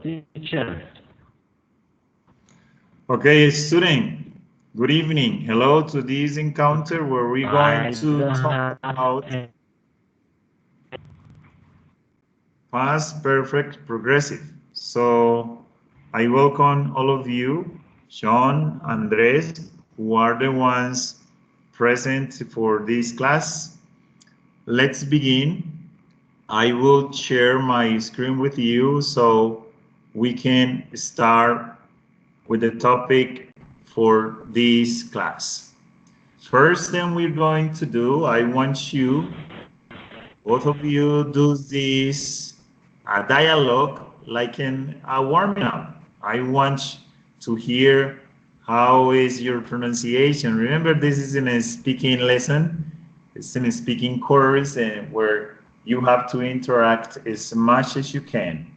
teacher. Okay, student, good evening. Hello to this encounter where we're going I to don't talk have about past perfect progressive. So I welcome all of you, Sean, Andres, who are the ones present for this class. Let's begin. I will share my screen with you so we can start with the topic for this class. First thing we're going to do, I want you, both of you, do this dialogue like in a warming up. I want to hear how is your pronunciation. Remember, this is in a speaking lesson. It's in a speaking course and where you have to interact as much as you can.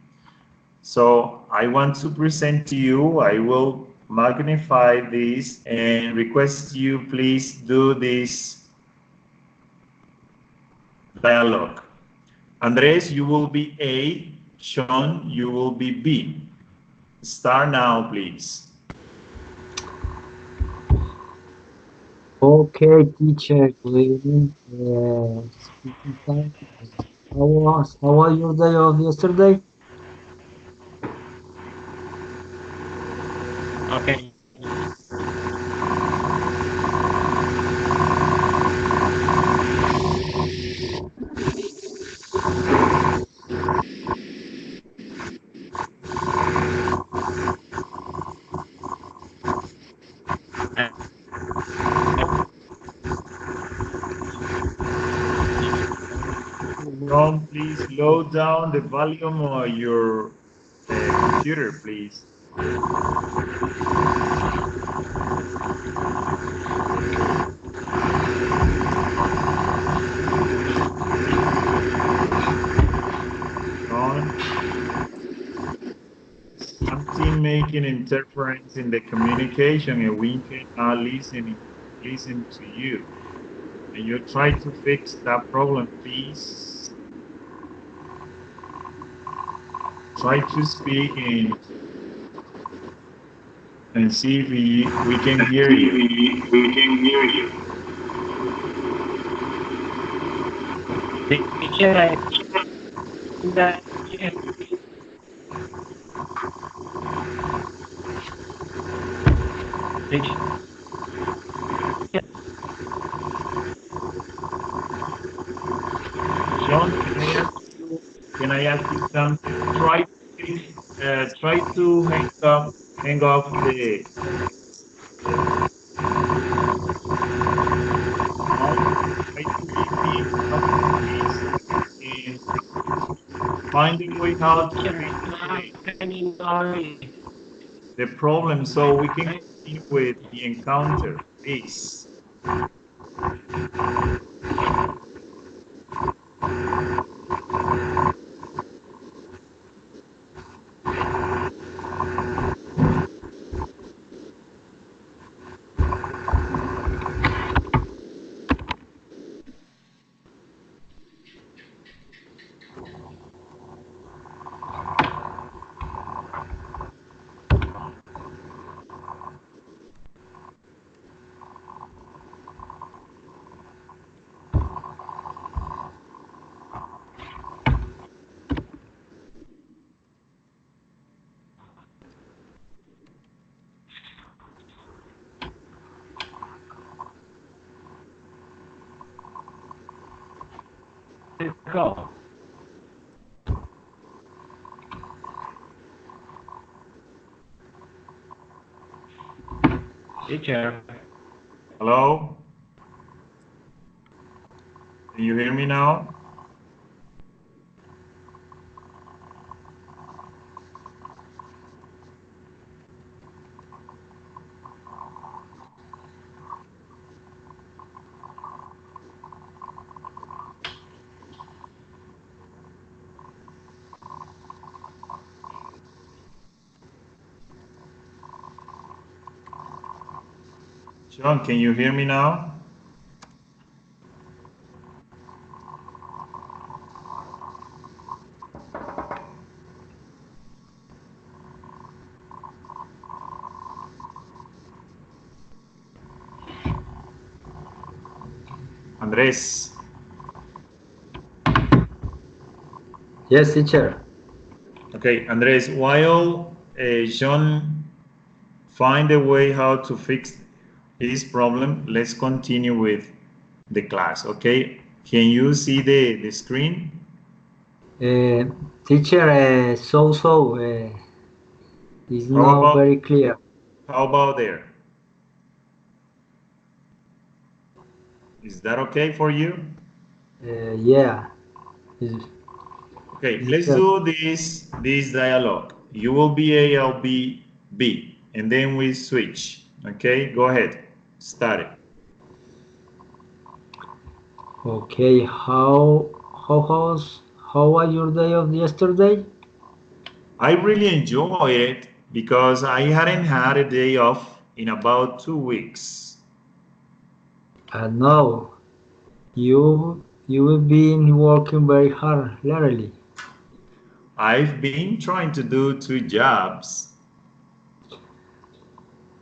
So I want to present to you, I will magnify this and request you please do this dialogue. Andres, you will be A. Sean, you will be B. Start now, please. Okay, teacher, good evening. Speaking time. How was your day of yesterday? okay. Sean, please low down the volume of your computer, please. Sean, something making interference in the communication and we cannot listen to you. And you try to fix that problem, please. Try to speak and see if we can hear you. We can hear you. Teacher, I think that teacher, Sean, can I ask you something? Try to hang off the phone. Try to repeat what please and find a way how to teacher, fix I don't have any noise. the problem so we can continue with the encounter. Please. Let's go. Teacher, Hello? Can you hear me now? Sean, can you hear me now? Andres. Yes, teacher. Okay, Andres, while John find a way how to fix his problem, let's continue with the class, okay? Can you see the screen? Teacher, is How not about very clear. how about there? Is that okay for you? Yeah. Is Okay, is let's that do this dialogue. You will be A, I'll be B, and then we switch. Okay, go ahead. Start it. okay? How was your day of yesterday? I really enjoy it because I hadn't had a day off in about 2 weeks. No, you've been working very hard lately. I've been trying to do 2 jobs.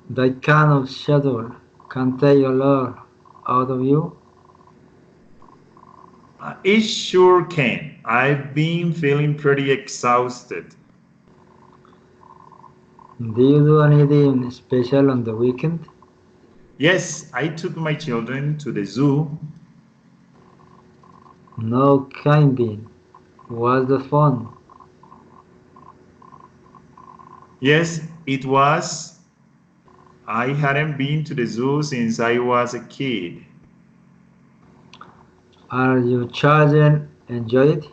That kind of schedule can take a lot out of you. It sure can. I've been feeling pretty exhausted. Do you do anything special on the weekend? Yes, I took my children to the zoo. No kidding. What's the fun? Yes, it was. I hadn't been to the zoo since I was a kid. Are your children enjoy it?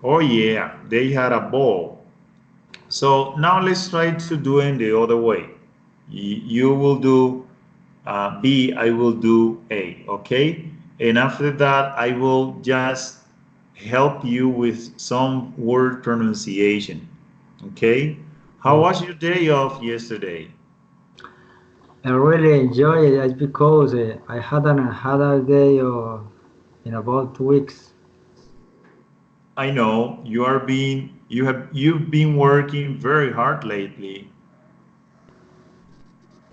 Oh yeah, they had a ball. So now let's try to do it the other way. You will do B, I will do A, okay? And after that, I will just help you with some word pronunciation, okay? How Oh, was your day off yesterday? I really enjoy it. It's because I hadn't had a day in about 2 weeks. I know you've been working very hard lately.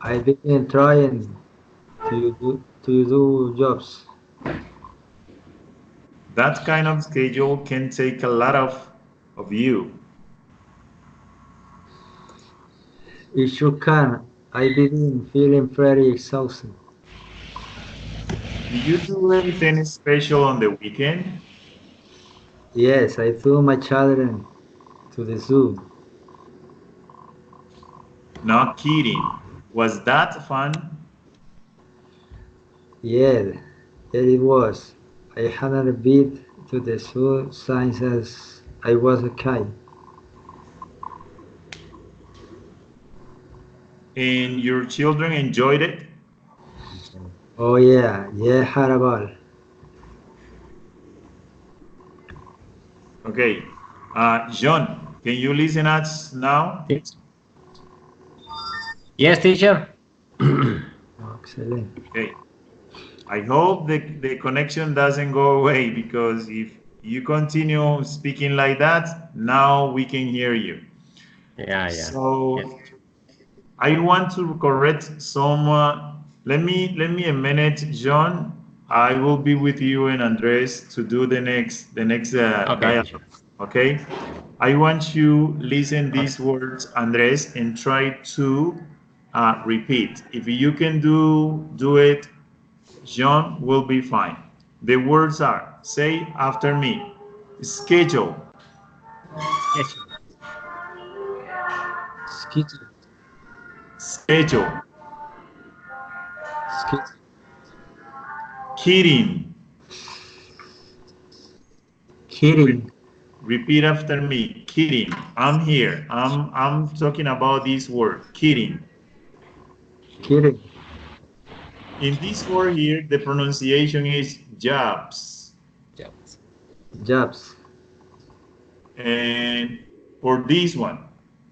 I've been trying to do jobs. That kind of schedule can take a lot of you. It sure can. I've been feeling pretty exhausted. Do you do anything special on the weekend? Yes, I took my children to the zoo. Not kidding. Was that fun? Yeah, there it was. I hadn't been to the zoo since I was a kid. And your children enjoyed it? Oh yeah, horrible. Okay. John, can you listen us now? Yes, teacher. Excellent. Okay. I hope the connection doesn't go away because if you continue speaking like that, now we can hear you. Yeah. Yes. So I want to correct some. Let me a minute, John. I will be with you and Andres to do the next Okay, teacher. dialogue. Okay. I want you listen Okay. these words, Andres, and try to repeat. If you can do it, John will be fine. The words are, say after me, schedule, Schedule. Skittle, schedule, skittle, kidding. Re- kidding, repeat after me, kidding. I'm here. I'm talking about this word, kidding. kidding, In this word here, the pronunciation is jobs. Jobs. jobs, And for this one,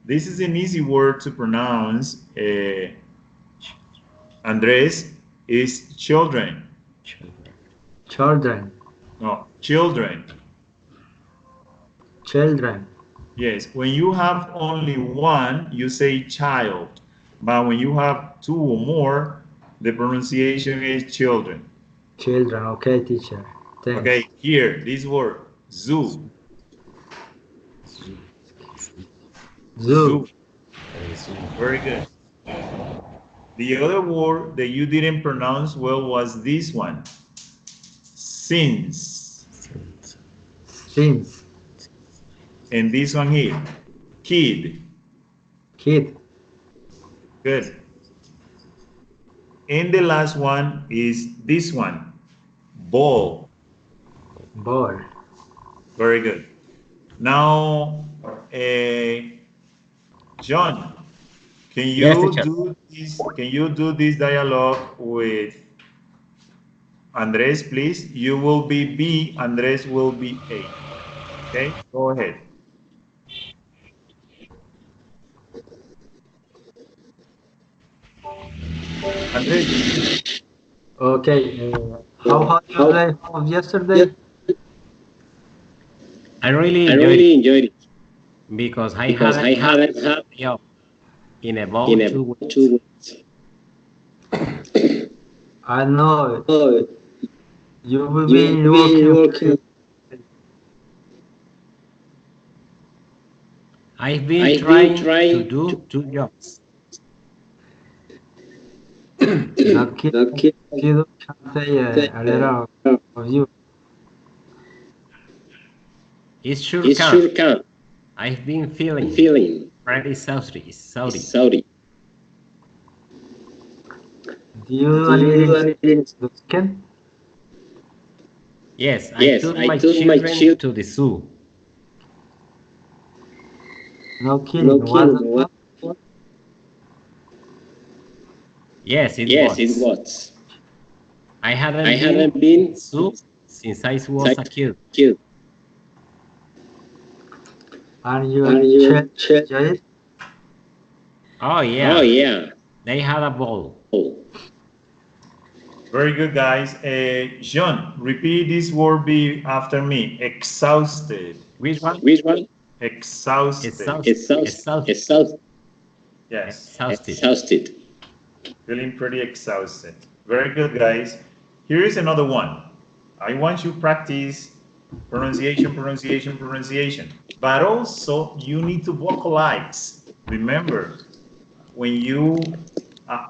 this is an easy word to pronounce. Andres is children. Children. children, No, children. children, Yes, when you have only one, you say child. But when you have two or more, the pronunciation is children. Children, okay, teacher. Thanks. Okay, here, this word, zoo. Zoo. Very good. The other word that you didn't pronounce well was this one. Since. Since. And this one here. Kid. Kid. Good. And the last one is this one. Ball. Ball. Very good. Now, John, can you Yes, teacher. do this? Can you do this dialogue with Andres, please? You will be B, Andres will be A. Okay, go ahead. Andres, Okay. How was your day of yesterday? I really enjoyed it because I haven't had a day off in about 2 weeks. 2 weeks. I know you will You've be been working. I've been trying to do 2 jobs. The kid can say a little of you. It sure It can. sure can. I've been feeling pretty Saudi. Do you do anything this weekend? Yes, I Yes, took I my took my children children to the zoo. No kidding. No kidding. What? Yes, it Yes, was. it was. I I haven't haven't been been to zoo since I was a kid. killed. And you And you enjoy it? Oh yeah, Oh yeah. they had a ball. Oh. very good, guys. John, repeat this word B after me. Exhausted. Which one? Which one? Exhausted. Exhausted. Yes, Exhausted. feeling pretty exhausted. Very good, guys. Here is another one. I want you to practice pronunciation. But also, you need to vocalize. Remember, when you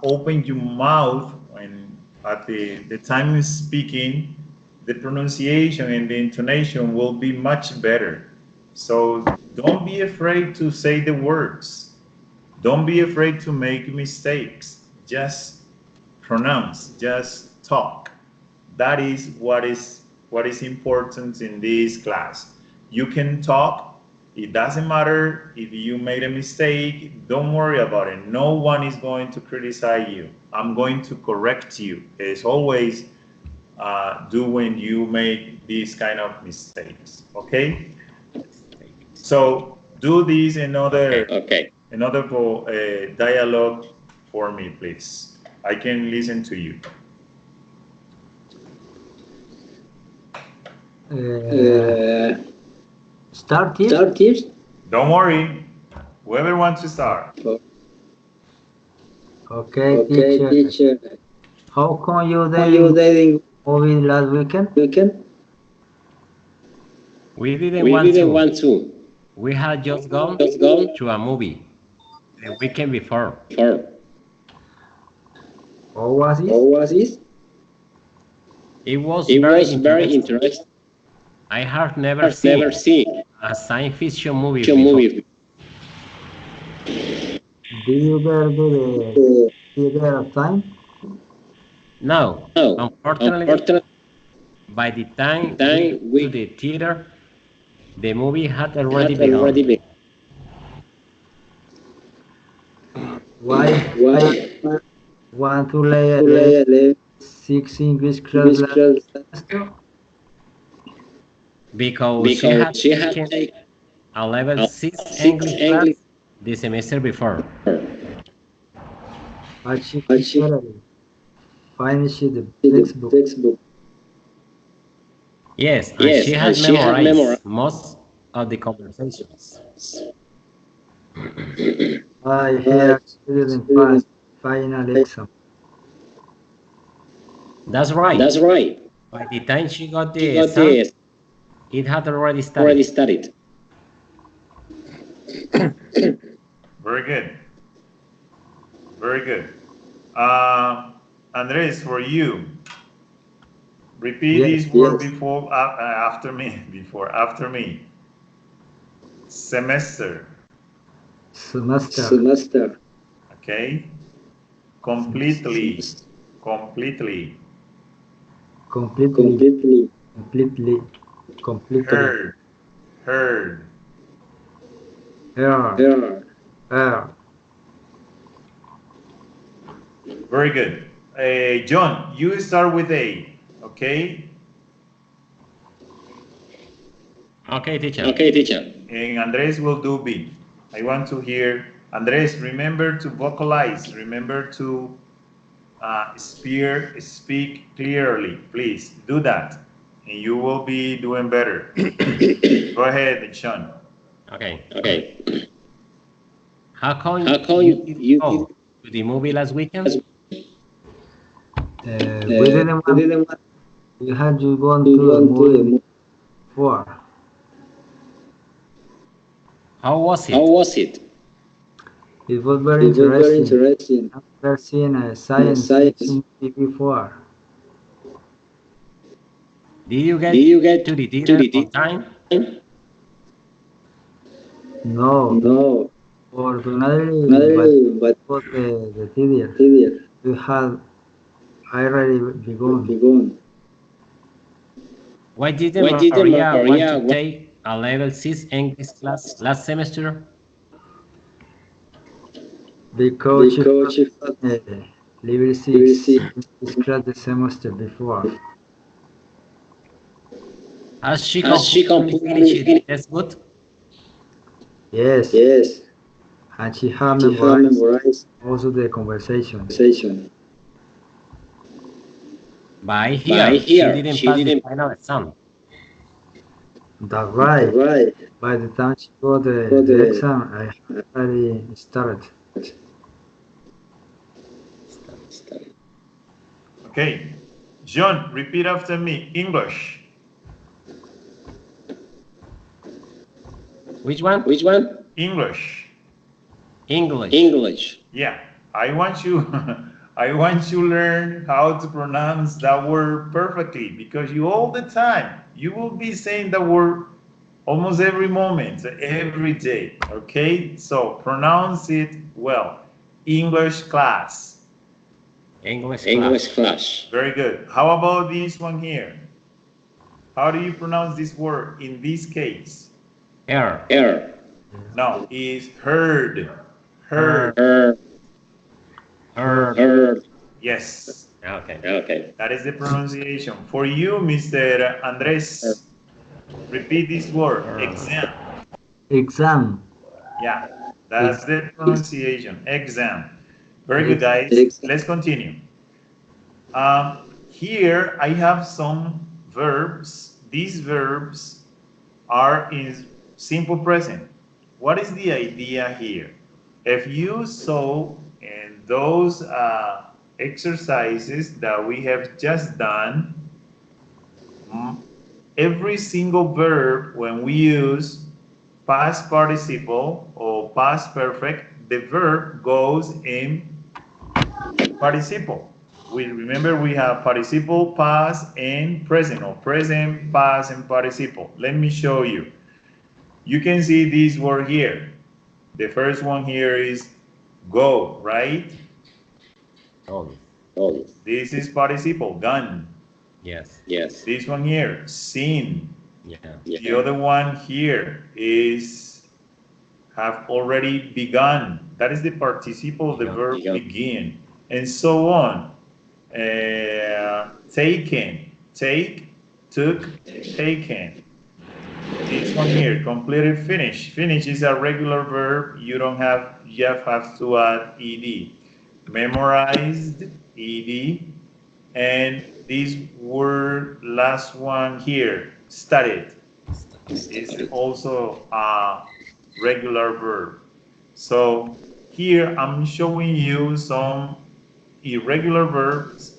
open your mouth and at the time of speaking, the pronunciation and the intonation will be much better. So don't be afraid to say the words. Don't be afraid to make mistakes. Just pronounce, just talk. That is what is important in this class. You can talk. It doesn't matter if you made a mistake. Don't worry about it. No one is going to criticize you. I'm going to correct you. As always, do when you make these kind of mistakes. Okay. So do this another dialogue for me, please. I can listen to you. Start here. Don't worry. Whoever wants to start. Okay, teacher. How come you didn't movie last weekend? We didn't We want didn't to. want to. We had just gone to a movie the weekend before. For How was it? It was it very was very interesting. interesting. I have never I've never seen seen a science fiction movie a before. movie. Did you go to the theater of time? No, No, unfortunately, by the time we went to the theater, the movie had already begun. Why? Want to lay 6 English class last semester? Because she had taken a level 6 English class the semester before. But she finished the textbook. Yes, and she had memorized most of the conversations. I hear student pass final exam. That's right. That's right. By the time she got She the got exam, the it had already already started. studied. Very good. Very good. Andres, for you, repeat Yes. this word before, after me. After me. Semester. Semester. Semester. Okay. Completely. Completely. Completely. Completely. Completely. Heard. Heard. Air. Air. Air. Very good. John, you start with A. Okay. Okay, teacher. Okay, teacher. And Andres will do B. I want to hear. Andres, remember to vocalize. Remember to speak clearly. Please do that. And you will be doing better. Go ahead, Sean. Okay. Okay. How come you you go to the movie last weekend? We didn't want. We had you gone to the movie before. How was it? How was it? It was very interesting. I've never seen a science fiction movie before. Did you Did you get get to the to theater the on time? No, No. fortunately, but But the theater. theater. We had already begun. Begun. Why didn't Maria want to take a level 6 English class last semester? Because she Because had level 6 English class the semester before. Has she she completely finished it? That's good. Yes, Yes. and she had She had memorized memorized also the conversation. conversation. By here, she didn't pass the final exam. That's right. Right. By the time she got the exam, I had already started. Okay. John, repeat after me. English. Which one? Which one? English. English. English. Yeah. I want you I want you to learn how to pronounce that word perfectly, because you all the time you will be saying that word almost every moment, every day. Okay? So pronounce it well. English class. English English class. class. Very good. How about this one here? How do you pronounce this word in this case? Air. Air. No, is heard. Heard. Heard. Heard. Yes. Okay. Okay. That is the pronunciation. For you, Mr. Andres, repeat this word. Exam. Exam. Yeah, that's the pronunciation. Exam. Very good, guys. Let's continue. Here I have some verbs. These verbs are in simple present. What is the idea here? If you saw in those exercises that we have just done, every single verb, when we use past participle or past perfect, the verb goes in participle. We remember we have participle, past, and present, or present, past, and participle. Let me show you. You can see this word here. The first one here is go, right? Oh, Oh. This is participle, gone. yes. Yes. This one here, seen. Yeah. The other one here is have already begun. That is the participle of the verb begin. And so on. Taken, take, took, taken. This one here, completed, finished. Finish is a regular verb. You have to add ed. Memorized, ed. And this word, last one here, studied, is also a regular verb. So here I'm showing you some irregular verbs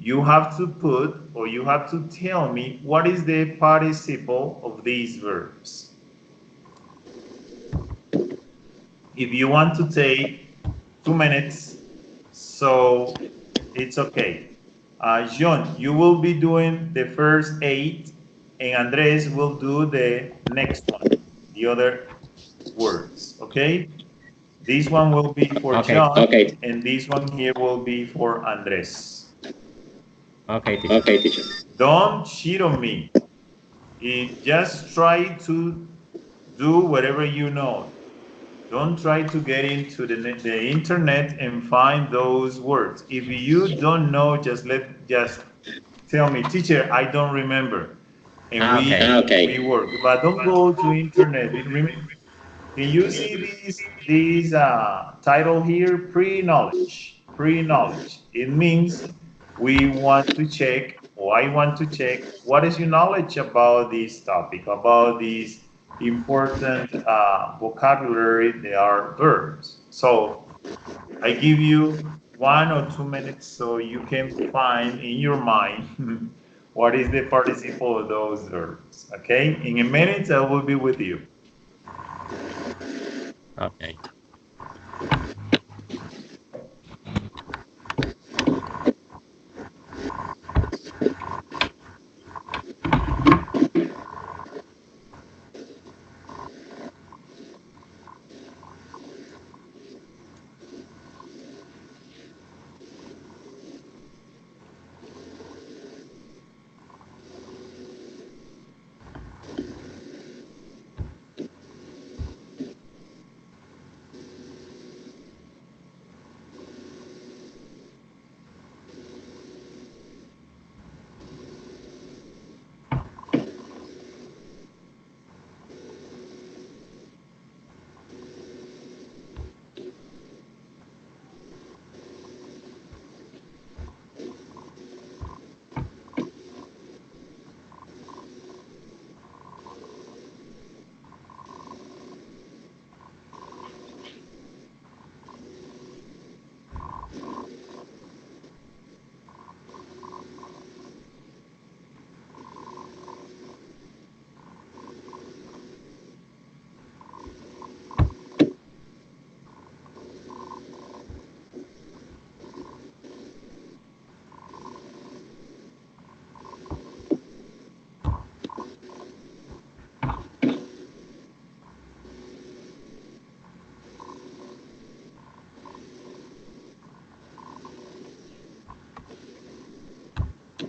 you have to put, or you have to tell me what is the participle of these verbs. If you want to take 2 minutes, so it's okay. John, you will be doing the first 8, and Andres will do the next one, the other words, okay? This one will be for John, and this one here will be for Andres. Okay, teacher. Okay, teacher. Don't cheat on me. Just try to do whatever you know. Don't try to get into the internet and find those words. If you don't know, just tell me, teacher, I don't remember. And we work. But don't go to internet. Can you see this title here? Pre-knowledge. Pre-knowledge. It means we want to check, or I want to check, what is your knowledge about this topic, about these important vocabulary. They are verbs. So I give you 1 or 2 minutes so you can find in your mind what is the participle of those verbs. Okay? In a minute, I will be with you. Okay.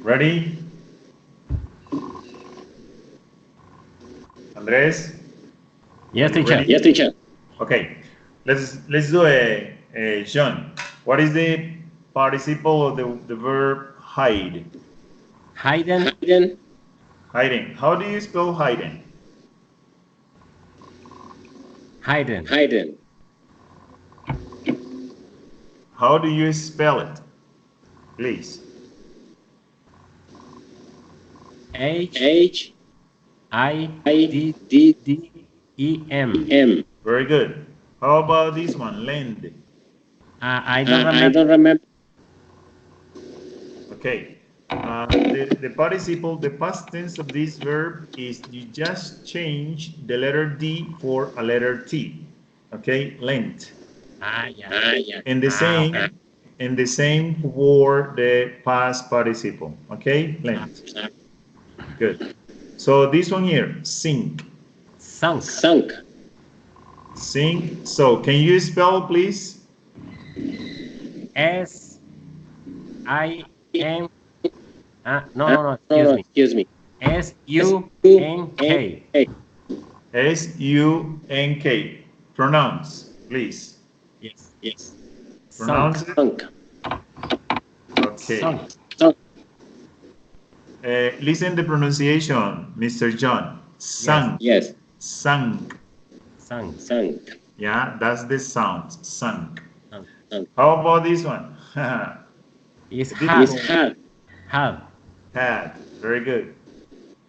Ready? Andres? Yes, teacher. Ready? Yes, teacher. Okay, let's do a John. What is the participle of the verb hide? Hidden. Hidden. Hiding. How do you spell hiding? Hidden. Hidden. How do you spell it? Please. H-I-D-D-E-M. Very good. How about this one? Lend. I don't remember. I don't remember. Okay. The participle, the past tense of this verb is you just change the letter D for a letter T. Okay, lent. Yeah. And the same, okay. and the same for the past participle. Okay, lent. Good. So this one here, sink. Sunk. Sunk. Sink. So can you spell, please? S-I-N. No, excuse me. S-U-N-K. S-U-N-K. Pronounce, please. Yes. Pronounce it. Sunk. Okay. Sunk. Listen the pronunciation, Mr. John. Sunk. Yes. Sunk. Sunk. Sunk. Yeah, that's the sound. Sunk. Sunk. How about this one? It's It's had. had. Had. Very good.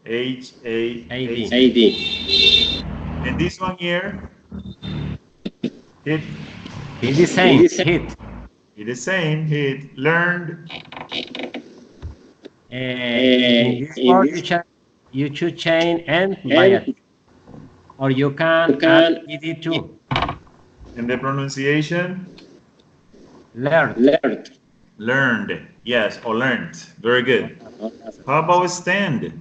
H-A-D. A-D. And this one here? Hit. It's the same. It's the same. Hit. It's the same. Hit. Learned. In this word, you should change and by a T. Or you can add ed too. And the pronunciation? Learned. Learned. Yes, or learned. Very good. How about stand?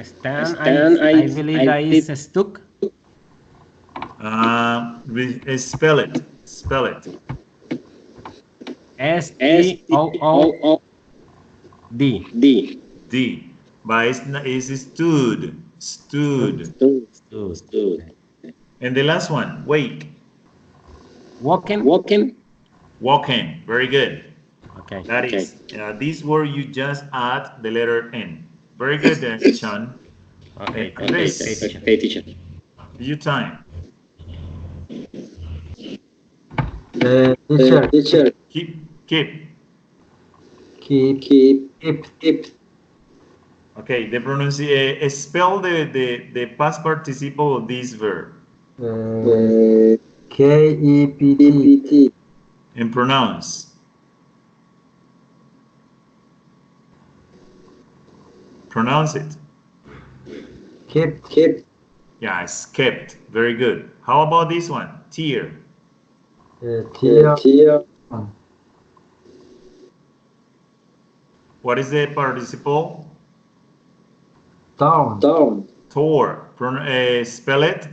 Stand, I believe that is stuck. Spell it. Spell it. S-T-O-O-D. D. But it's stood. Stood. And the last one, wake. Walking. Walking. Very good. Okay. That is, this word you just add the letter N. Very good, Sean. Okay. Teacher. Your time. Teacher. Keep. Okay, the pronunciation. Spell the past participle of this verb. Kept. And pronounce. Pronounce it. Kept. Yeah, it's kept. Very good. How about this one? Tear. Tear. What is the participle? Down. Tore. Spell it.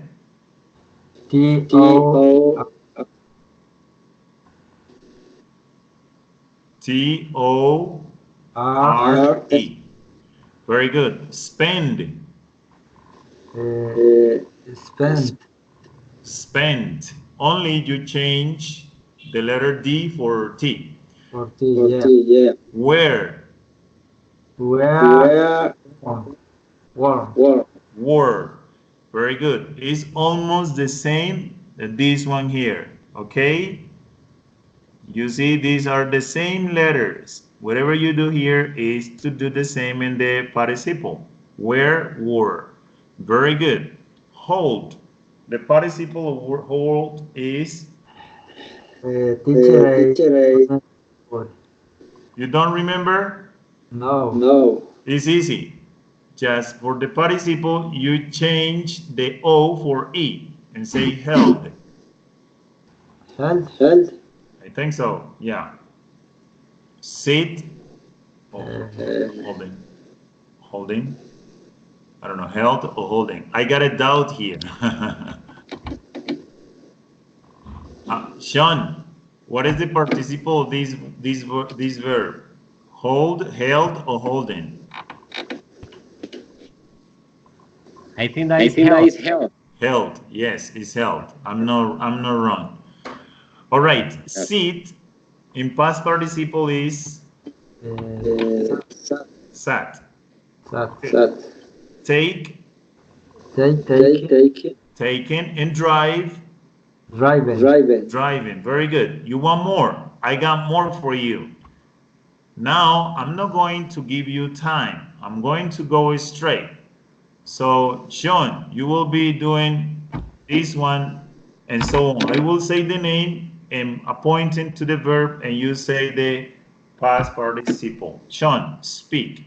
T-O. T-O-R-E. Very good. Spend. Spent. Only you change the letter D for T. For T, yeah. Where. Where. Were. Very good. It's almost the same as this one here. Okay? You see, these are the same letters. Whatever you do here is to do the same in the participle. Where, were. Very good. Hold. The participle of hold is? Teacher. You don't remember? No. It's easy. Just for the participle, you change the O for E and say held. Held. I think so, yeah. Sit. Holding. I don't know, held or holding. I got a doubt here. Sean, what is the participle of this verb? Hold, held, or holding? I think that is held. Held, yes, it's held. I'm not wrong. All right, sit in past participle is sat. Take. Taken, and drive. Driving. Very good. You want more? I got more for you. Now, I'm not going to give you time. I'm going to go straight. So, Sean, you will be doing this one and so on. I will say the name and pointing to the verb, and you say the past participle. Sean, speak.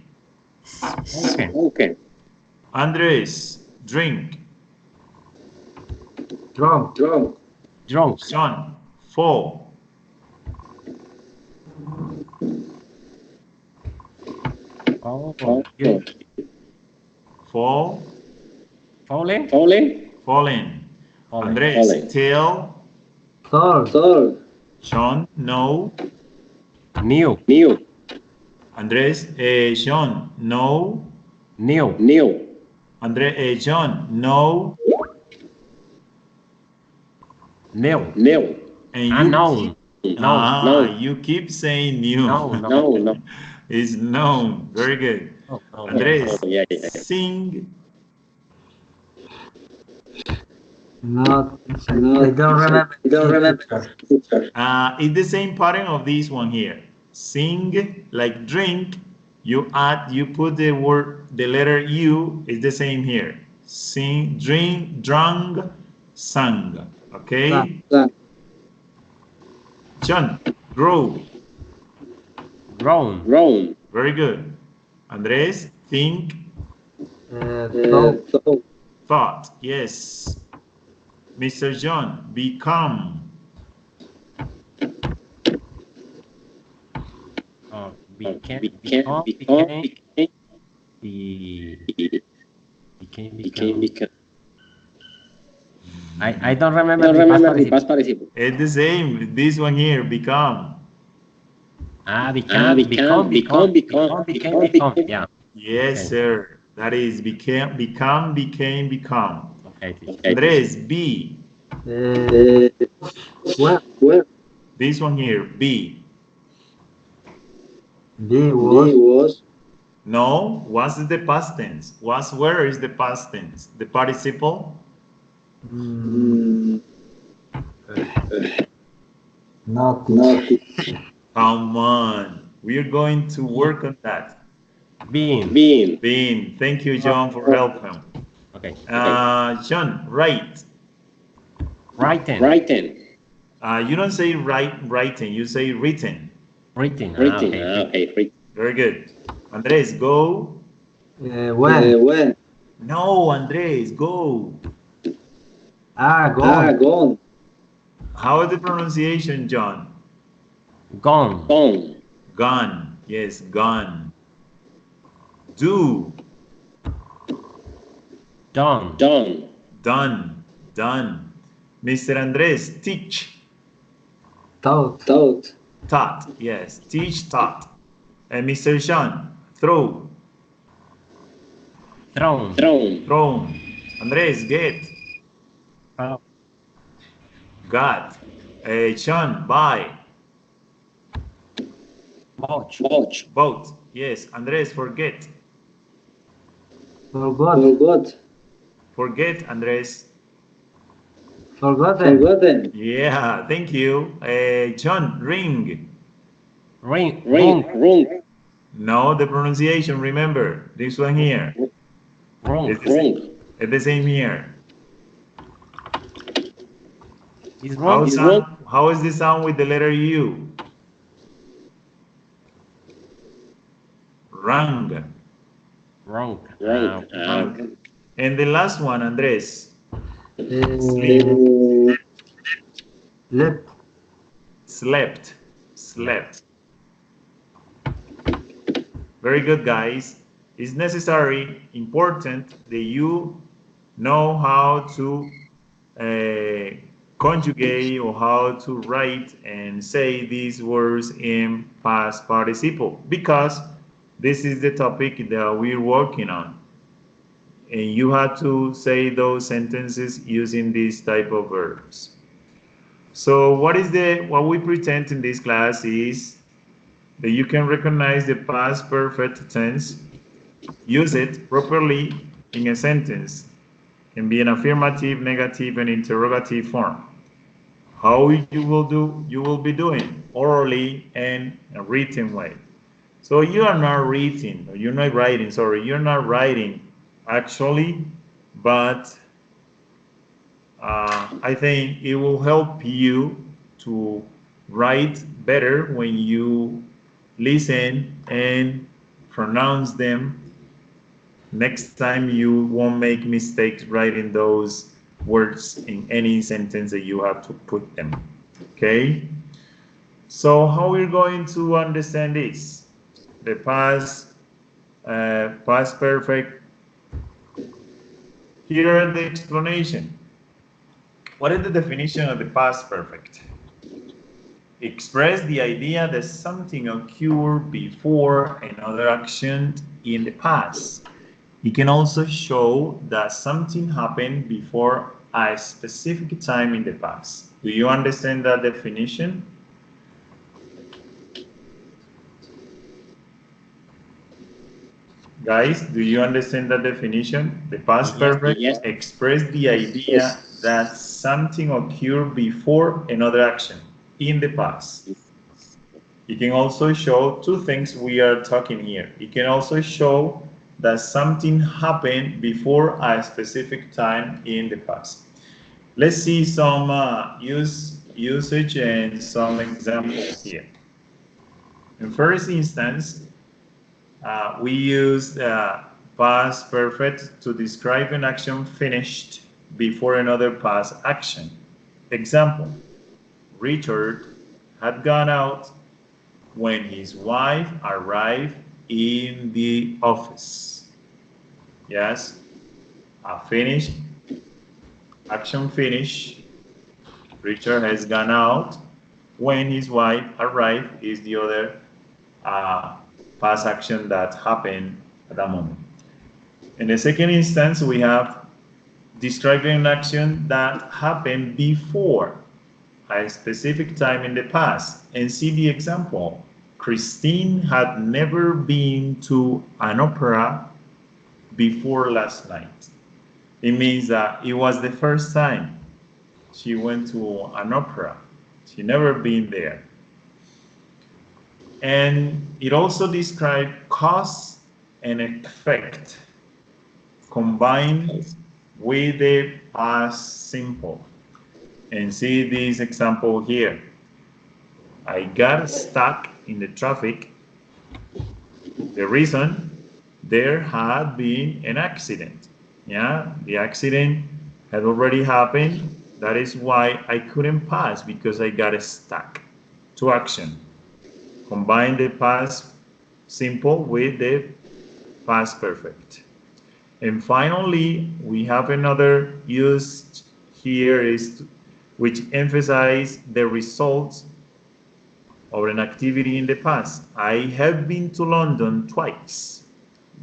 Okay. Andres, drink. Drunk. Sean, fall. Fall. Falling. Andres, tail. Tall. Sean, no. New. Andres, Sean, no. New. John, no. New. And you Unknown. No. You keep saying new. No. It's known. Very good. Andres, Yeah. sing. No, I don't remember. It's the same pattern of this one here. Sing, like drink. You put the letter U. Is the same here. Sing, drink, drunk, sang. Okay. John, grow. Grown. Very good. Andres, think. Thought. Thought. Yes. Mr. John, become. Became, Became. I don't remember Don't the past remember the participle. past participle. It's the same. This one here, become. Become. Yeah. Yes, Okay. sir. That is became. Become. Okay, teacher. Okay. Andres, be. Well, This one here, be. be He was. was. No, what's the past tense? Where is the past tense? The participle? Mm, not. Not. Come on. We are going to work on that. Being. Being. Thank you, John, for helping. Okay. John, write. Writing. You don't say writing, you say written. Written. Okay. Very good. Andres, go. When. When. No, Andres, go. Gone. Gone. How is the pronunciation, John? Gone. Gone. Yes, gone. Do. Done. Done. Mr. Andres, teach. Thought. Taught. Yes, teach, taught. And Mr. Sean, throw. Thrown. Andres, get. Got. Sean, buy. Bought. Yes, Andres, forget. Forgot. Forget, Andres. Forgotten. Yeah, thank you. John, ring. Wrong. No, the pronunciation, remember. This one here. Wrong. It's the same here. It's wrong. How is the sound with the letter U? Rang. Wrong. And the last one, Andres. Slept. Slept. Very good, guys. It's necessary, important that you know how to conjugate or how to write and say these words in past participle, because this is the topic that we're working on. And you have to say those sentences using these type of verbs. So what we pretend in this class is that you can recognize the past perfect tense, use it properly in a sentence. It can be an affirmative, negative, and interrogative form. How you will be doing orally and a written way. So you are not reading, or you're not writing, sorry, you're not writing actually, but I think it will help you to write better when you listen and pronounce them. Next time you won't make mistakes writing those words in any sentence that you have to put them. Okay? So how we're going to understand this? The past perfect. Here are the explanation. What is the definition of the past perfect? Express the idea that something occurred before another action in the past. It can also show that something happened before a specific time in the past. Do you understand that definition? Guys, do you understand that definition? The past perfect express the idea that something occurred before another action in the past. It can also show two things we are talking here. It can also show that something happened before a specific time in the past. Let's see some usage and some examples here. In first instance, we use past perfect to describe an action finished before another past action. Example, Richard had gone out when his wife arrived in the office. Yes, a finished, action finish. Richard has gone out when his wife arrived is the other past action that happened at that moment. In the second instance, we have describing an action that happened before a specific time in the past. And see the example. Christine had never been to an opera before last night. It means that it was the first time she went to an opera. She never been there. And it also describes cause and effect combined with the past simple. And see this example here. I got stuck in the traffic. The reason, there had been an accident. Yeah, the accident had already happened. That is why I couldn't pass, because I got stuck. To action. Combine the past simple with the past perfect. And finally, we have another use here is which emphasize the results of an activity in the past. I have been to London twice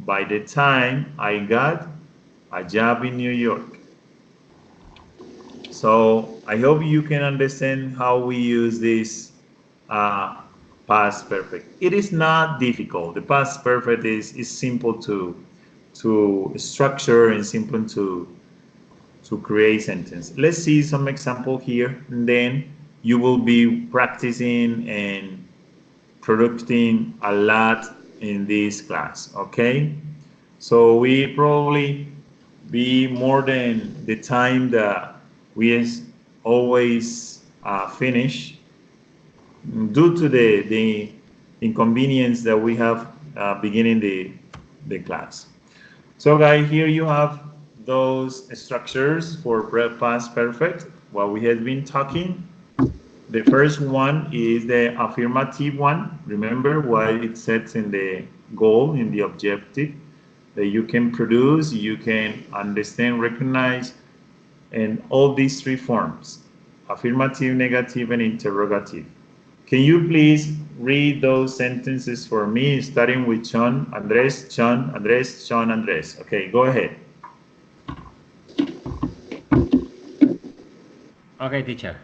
by the time I got a job in New York. So I hope you can understand how we use this past perfect. It is not difficult. The past perfect is simple to structure and simple to create sentence. Let's see some example here, and then you will be practicing and producing a lot in this class, okay? So we probably be more than the time that we always finish due to the inconvenience that we have beginning the class. So guys, here you have those structures for past perfect, what we have been talking. The first one is the affirmative one. Remember what it sets in the goal, in the objective, that you can produce, you can understand, recognize, and all these three forms, affirmative, negative, and interrogative. Can you please read those sentences for me, starting with Sean, Andres, Sean, Andres, Sean, Andres. Okay, go ahead. Okay, teacher.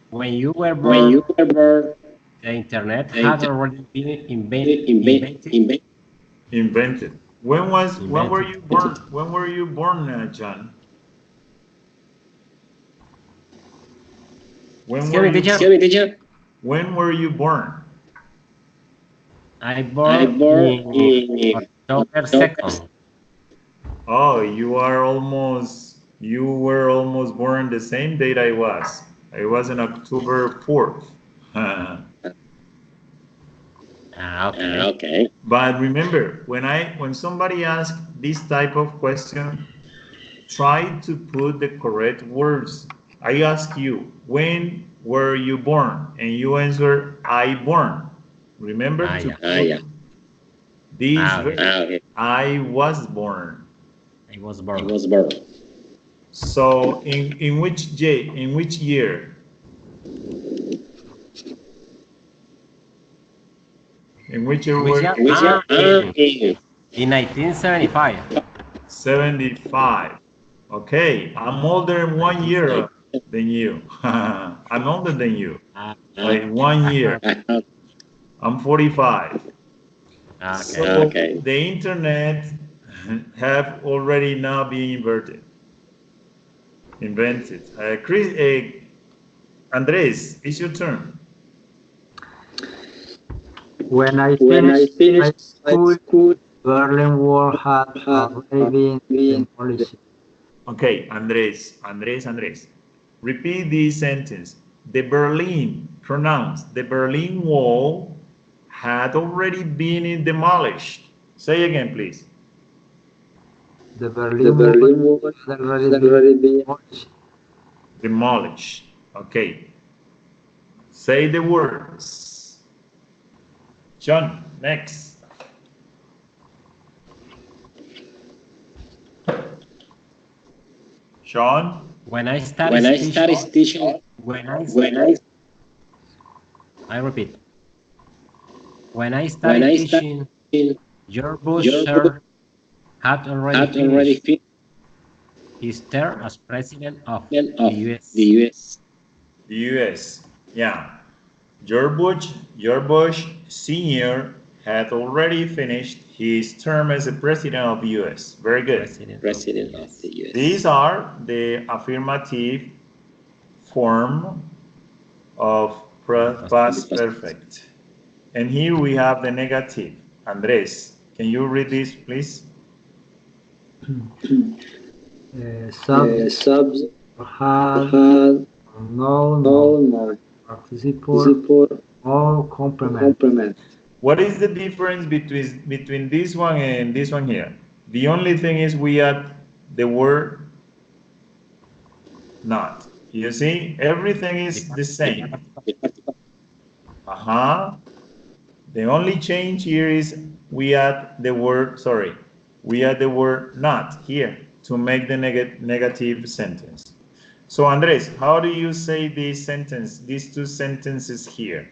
When you were born, the internet had already been invented. When were you born? When were you born, John? When were you born? I born in October 2nd. Oh, you were almost born the same date I was. I was on October 4th. Okay. But remember, when somebody asks this type of question, try to put the correct words. I ask you, when were you born? And you answer, I born. Remember to put this verb. I was born. I was born. So in which year? In which year were you? In 1975. 75. Okay, I'm older than 1 year than you. I'm older than you. Like 1 year. I'm 45. Okay. So the internet have already now been invented. Andres, it's your turn. When I finished high school, Berlin Wall had already been demolished. Okay, Andres. Repeat this sentence. The Berlin Wall had already been demolished. Say again, please. The Berlin Wall had already been demolished. Demolished. Okay. Say the words. John, next. Sean? When I started teaching, I repeat. When I started teaching, George Bush sir had already finished his term as president of the U.S. The U.S. Yeah. George Bush Sr. had already finished his term as the president of the U.S. Very good. President of the U.S. These are the affirmative form of past perfect. And here we have the negative. Andres, can you read this, please? Subject, had, known, participle, or complement. What is the difference between this one and this one here? The only thing is we add the word not. You see, everything is the same. The only change here is we add the word, we add the word not here to make the negative sentence. So Andres, how do you say this sentence, these two sentences here?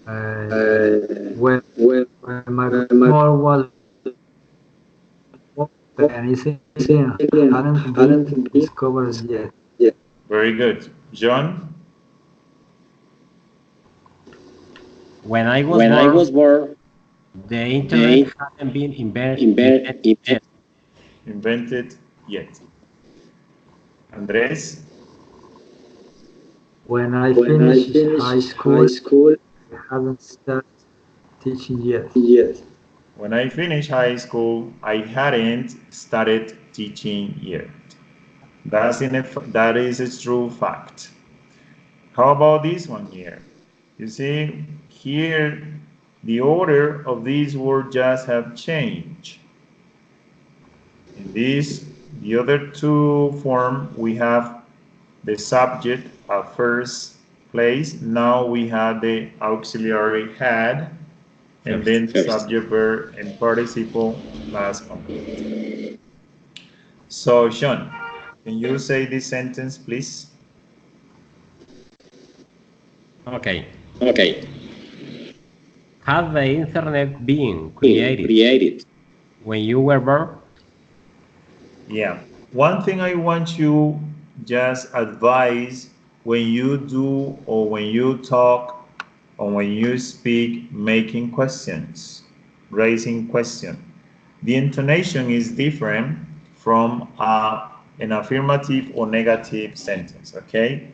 When my mall was open, hadn't been discovered yet. Very good. John? When I was born, the internet hadn't been invented yet. Andres? When I finished high school, I haven't started teaching yet. When I finished high school, I hadn't started teaching yet. That is a true fact. How about this one here? You see, here the order of these words just have changed. In this, the other two form, we have the subject at first place. Now we have the auxiliary had, and then subject, verb, and participle last complete. So, Sean, can you say this sentence, please? Okay. Had the internet been created when you were born? Yeah. One thing I want you just advise when you do or when you talk or when you speak, making questions, raising question. The intonation is different from an affirmative or negative sentence, okay?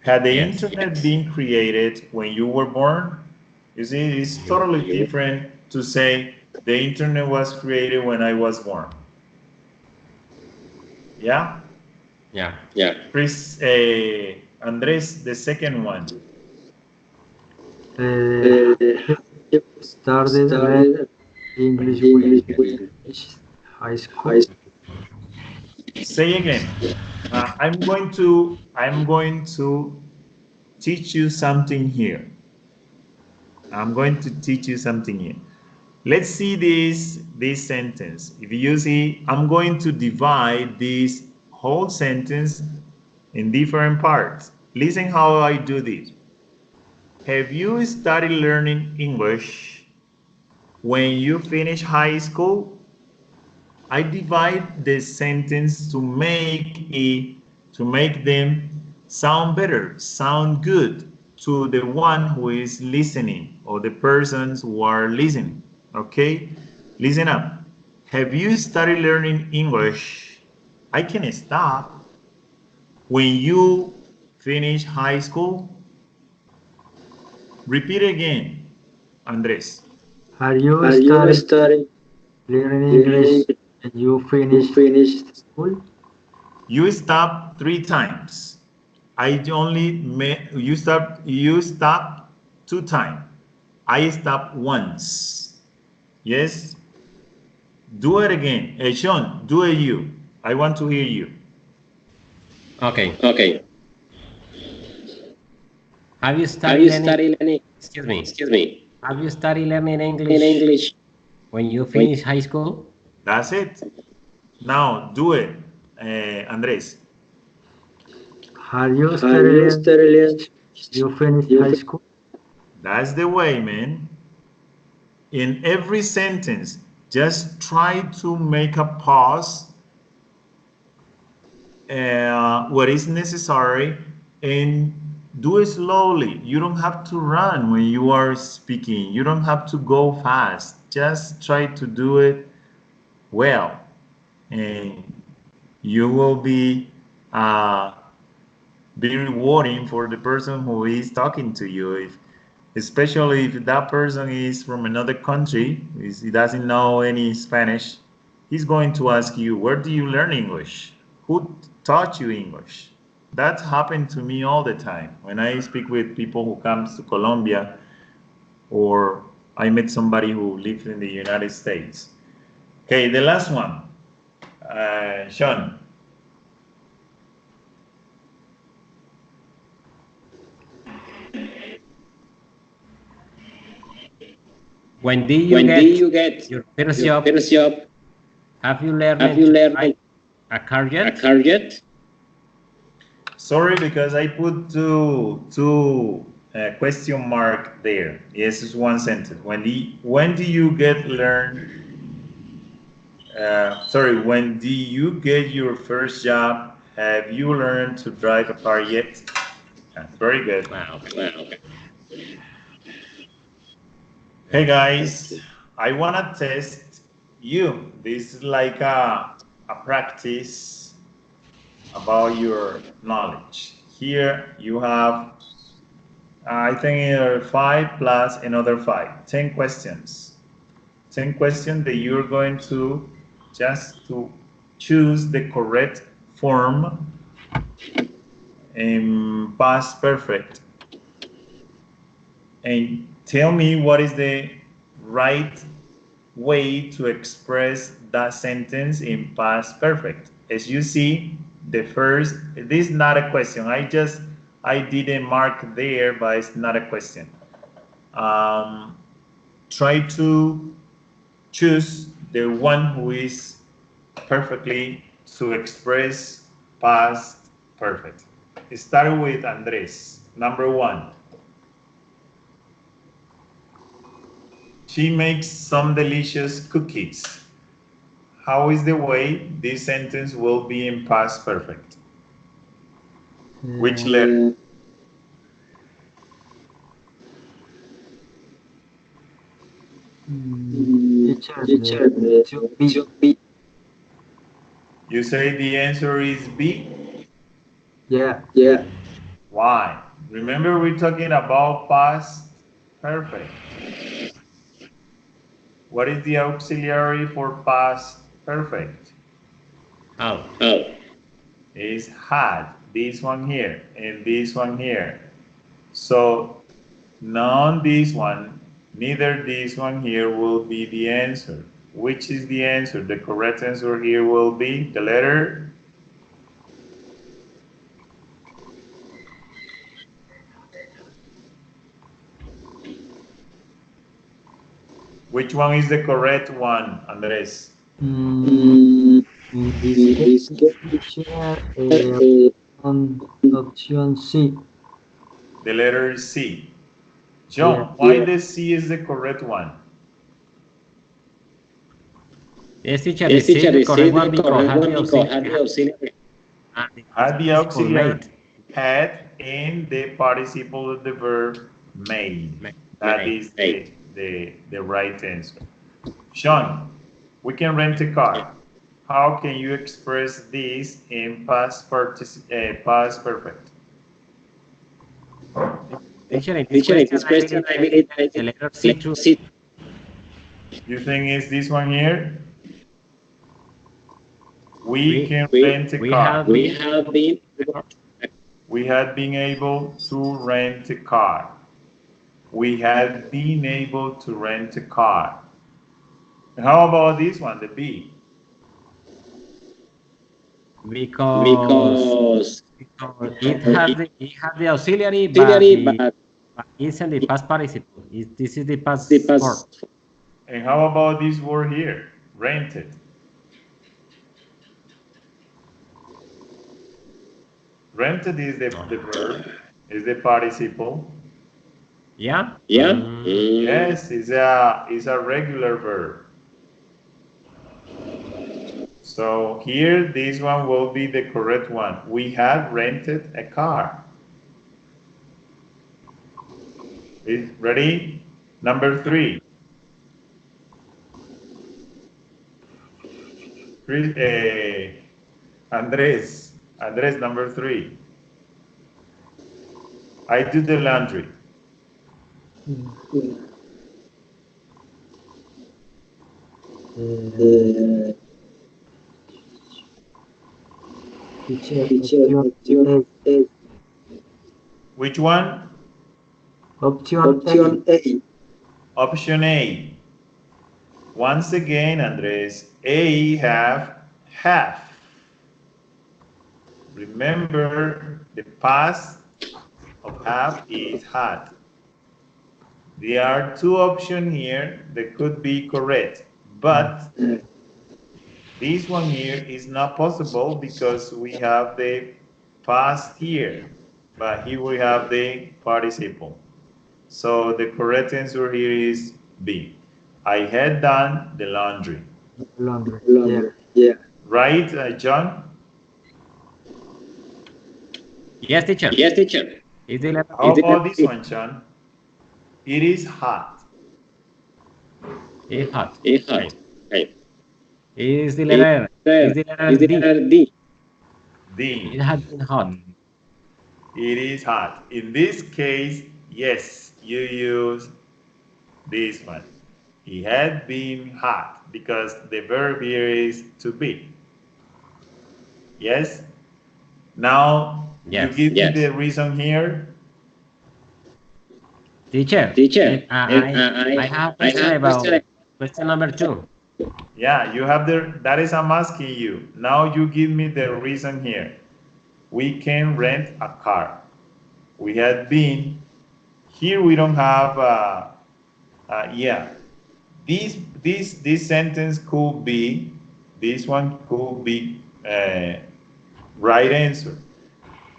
Had the internet been created when you were born? You see, it's totally different to say the internet was created when I was born. Yeah? Yeah. Chris, Andres, the second one. Started English with high school. Say again. I'm going to teach you something here. Let's see this sentence. If you see, I'm going to divide this whole sentence in different parts. Listen how I do this. Have you started learning English when you finish high school? I divide the sentence to make them sound better, sound good to the one who is listening or the persons who are listening. Okay, listen up. Have you started learning English? I can stop when you finish high school. Repeat again, Andres. Have you started learning English and you finished school? You stop 3 times. you stop 2 times. I stop once. Yes? Do it again. Hey, Sean, do it you. I want to hear you. Okay. Okay. Have you studied learning? Excuse me. Excuse me. Have you studied learning In English English? when you finish high school? That's it. Now, do it, Andres. Have you Have you studied? studied? You finished high school? That's the way, man. In every sentence, just try to make a pause what is necessary and do it slowly. You don't have to run when you are speaking. You don't have to go fast. Just try to do it well, and you will be rewarding for the person who is talking to you. Especially if that person is from another country, he doesn't know any Spanish, he's going to ask you, where do you learn English? Who taught you English? That happened to me all the time. When I speak with people who comes to Colombia, or I met somebody who lives in the United States. Okay, the last one. Sean. When did you get your first job? First job? Have you learned Have you to learned drive a car a yet? car yet? Sorry, because I put two question mark there. Yes, it's one sentence. When do you get learn? Sorry, when do you get your first job? Have you learned to drive a car yet? Very good. Wow. Wow. Hey guys, I wanna test you. This is like a practice about your knowledge. Here you have, I think, 5 plus another 5, 10 questions. 10 questions that you're going to just to choose the correct form in past perfect. And tell me what is the right way to express that sentence in past perfect. As you see, the first, this is not a question. I did a mark there, but it's not a question. Try to choose the one who is perfectly to express past perfect. Start with Andres. Number 1. She makes some delicious cookies. How is the way this sentence will be in past perfect? Which letter? Teacher, to be. You say the answer is B? Yeah. Yeah. Why? Remember we're talking about past perfect. What is the auxiliary for past perfect? Oh. Oh. Is had. This one here and this one here. So none this one, neither this one here will be the answer. Which is the answer? The correct answer here will be the letter. Which one is the correct one, Andres? In this case, teacher, option C. The letter C. John, Yeah. why the C is the correct one? Yes, teacher, Yes, this is teacher, the this correct is one the because correct had one the because had the auxiliary auxiliary. Had the participle auxiliary made. had and the participle of the verb made. That Made. is the right answer. Sean, we can rent a car. How can you express this in past perfect? Teacher, in Teacher, in this I question, believe I that believe that the it letter C too. C. You think it's this one here? We can rent a We car. have We been have been. We had been able to rent a car. We had been able to rent a car. How about this one, the B? Because it had the auxiliary, but isn't the past participle. This is the past form. And how about this word here, rented? Rented is the verb, is the participle. Yeah? Yes, it's a regular verb. So here, this one will be the correct one. We had rented a car. Ready? Number 3. Andres, number 3. I do the laundry. Which one? Option A. Option A. Once again, Andres, A have. Remember, the past of have is had. There are 2 options here that could be correct, but this one here is not possible because we have the past here, but here we have the participle. So the correct answer here is B. I had done the laundry. Yeah. Right, John? Yes, teacher. How about this one, John? It is hot. It's hot. Okay. Is the letter D. D. It has been hot. It is hot. In this case, yes, you use this one. It had been hot because the verb here is to be. Yes? Now, Yes. you give me the reason here. Teacher, I have a question about question number 2. Yeah, you have that is I'm asking you. Now you give me the reason here. We can rent a car. We had been, here we don't have, yeah. This sentence could be, this one could be right answer.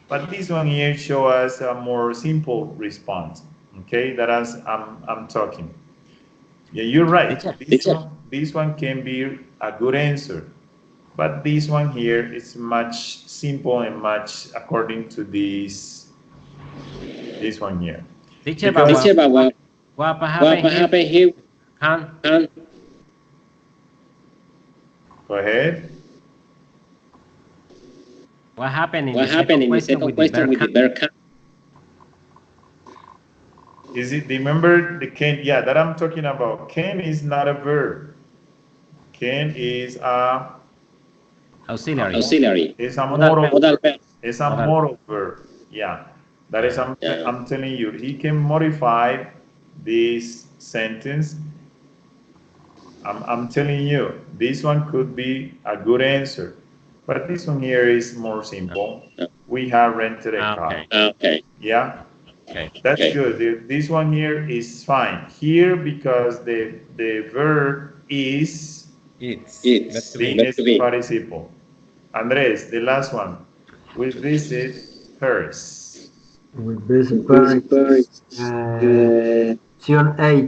But this one here show us a more simple response. Okay, that as I'm talking. Yeah, you're right. This one can be a good answer, but this one here is much simple and much according to this one here. Teacher, but what happened here? Go ahead. What happened in the second question with the verb can? Is it, remember the can? Yeah, that I'm talking about. Can is not a verb. Can is a auxiliary. It's a modal verb. It's a modal verb. Yeah, that is I'm telling you. He can modify this sentence. I'm telling you, this one could be a good answer, but this one here is more simple. We have rented a car. Okay. Yeah. Okay. That's good. This one here is fine. Here because the verb is It's participle. Andres, the last one. We visit Paris. We visit Paris. Option A,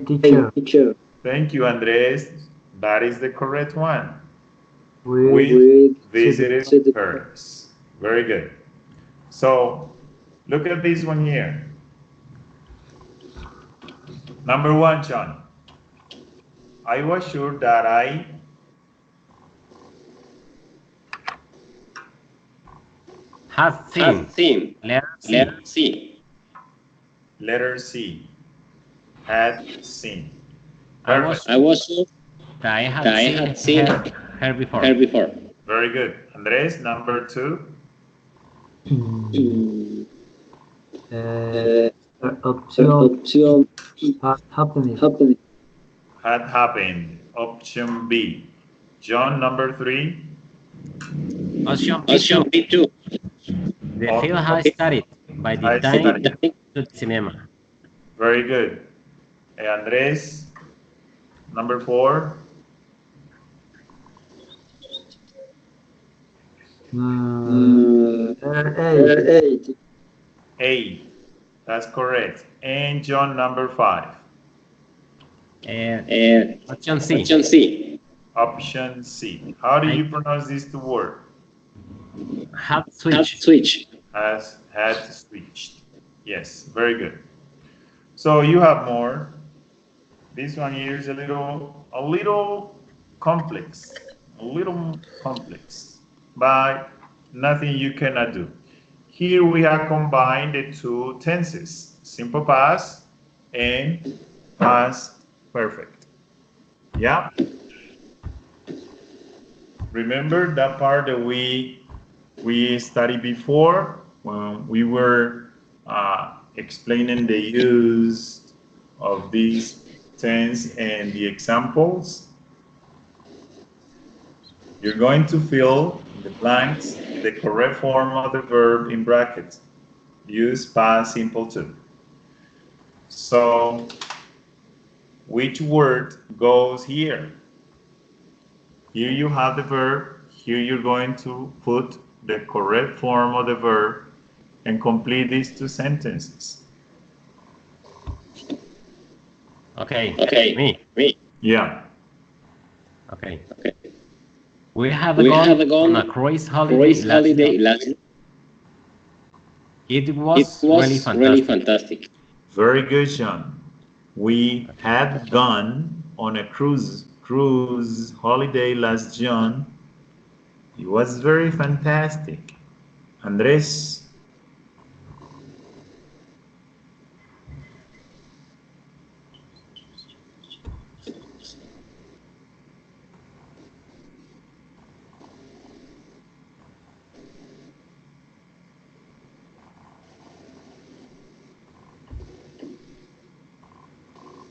teacher. Thank you, Andres. That is the correct one. We visited Paris. Very good. So look at this one here. Number 1, John. I was sure that I have seen. Letter C. Letter C. Had seen. I was sure that I had seen her before. Very good. Andres, number 2. Option happening. Had happened. Option B. John, number 3. Option B2. The film has started by the time to the cinema. Very good. Andres, number 4. A. That's correct. And John, number 5. Option C. Option C. How do you pronounce these two words? Had switch. Had switched. Yes, very good. So you have more. This one here is a little complex. But nothing you cannot do. Here we have combined the two tenses, simple past and past perfect. Yeah? Remember that part that we studied before when we were explaining the use of these tense and the examples? You're going to fill in the blanks the correct form of the verb in brackets. Use past simple too. So, which word goes here? Here you have the verb. Here you're going to put the correct form of the verb and complete these two sentences. Okay. Me. Yeah. Okay. We have gone on a cruise holiday last year. It was really fantastic. Very good, Sean. We had gone on a cruise holiday last June. It was very fantastic. Andres.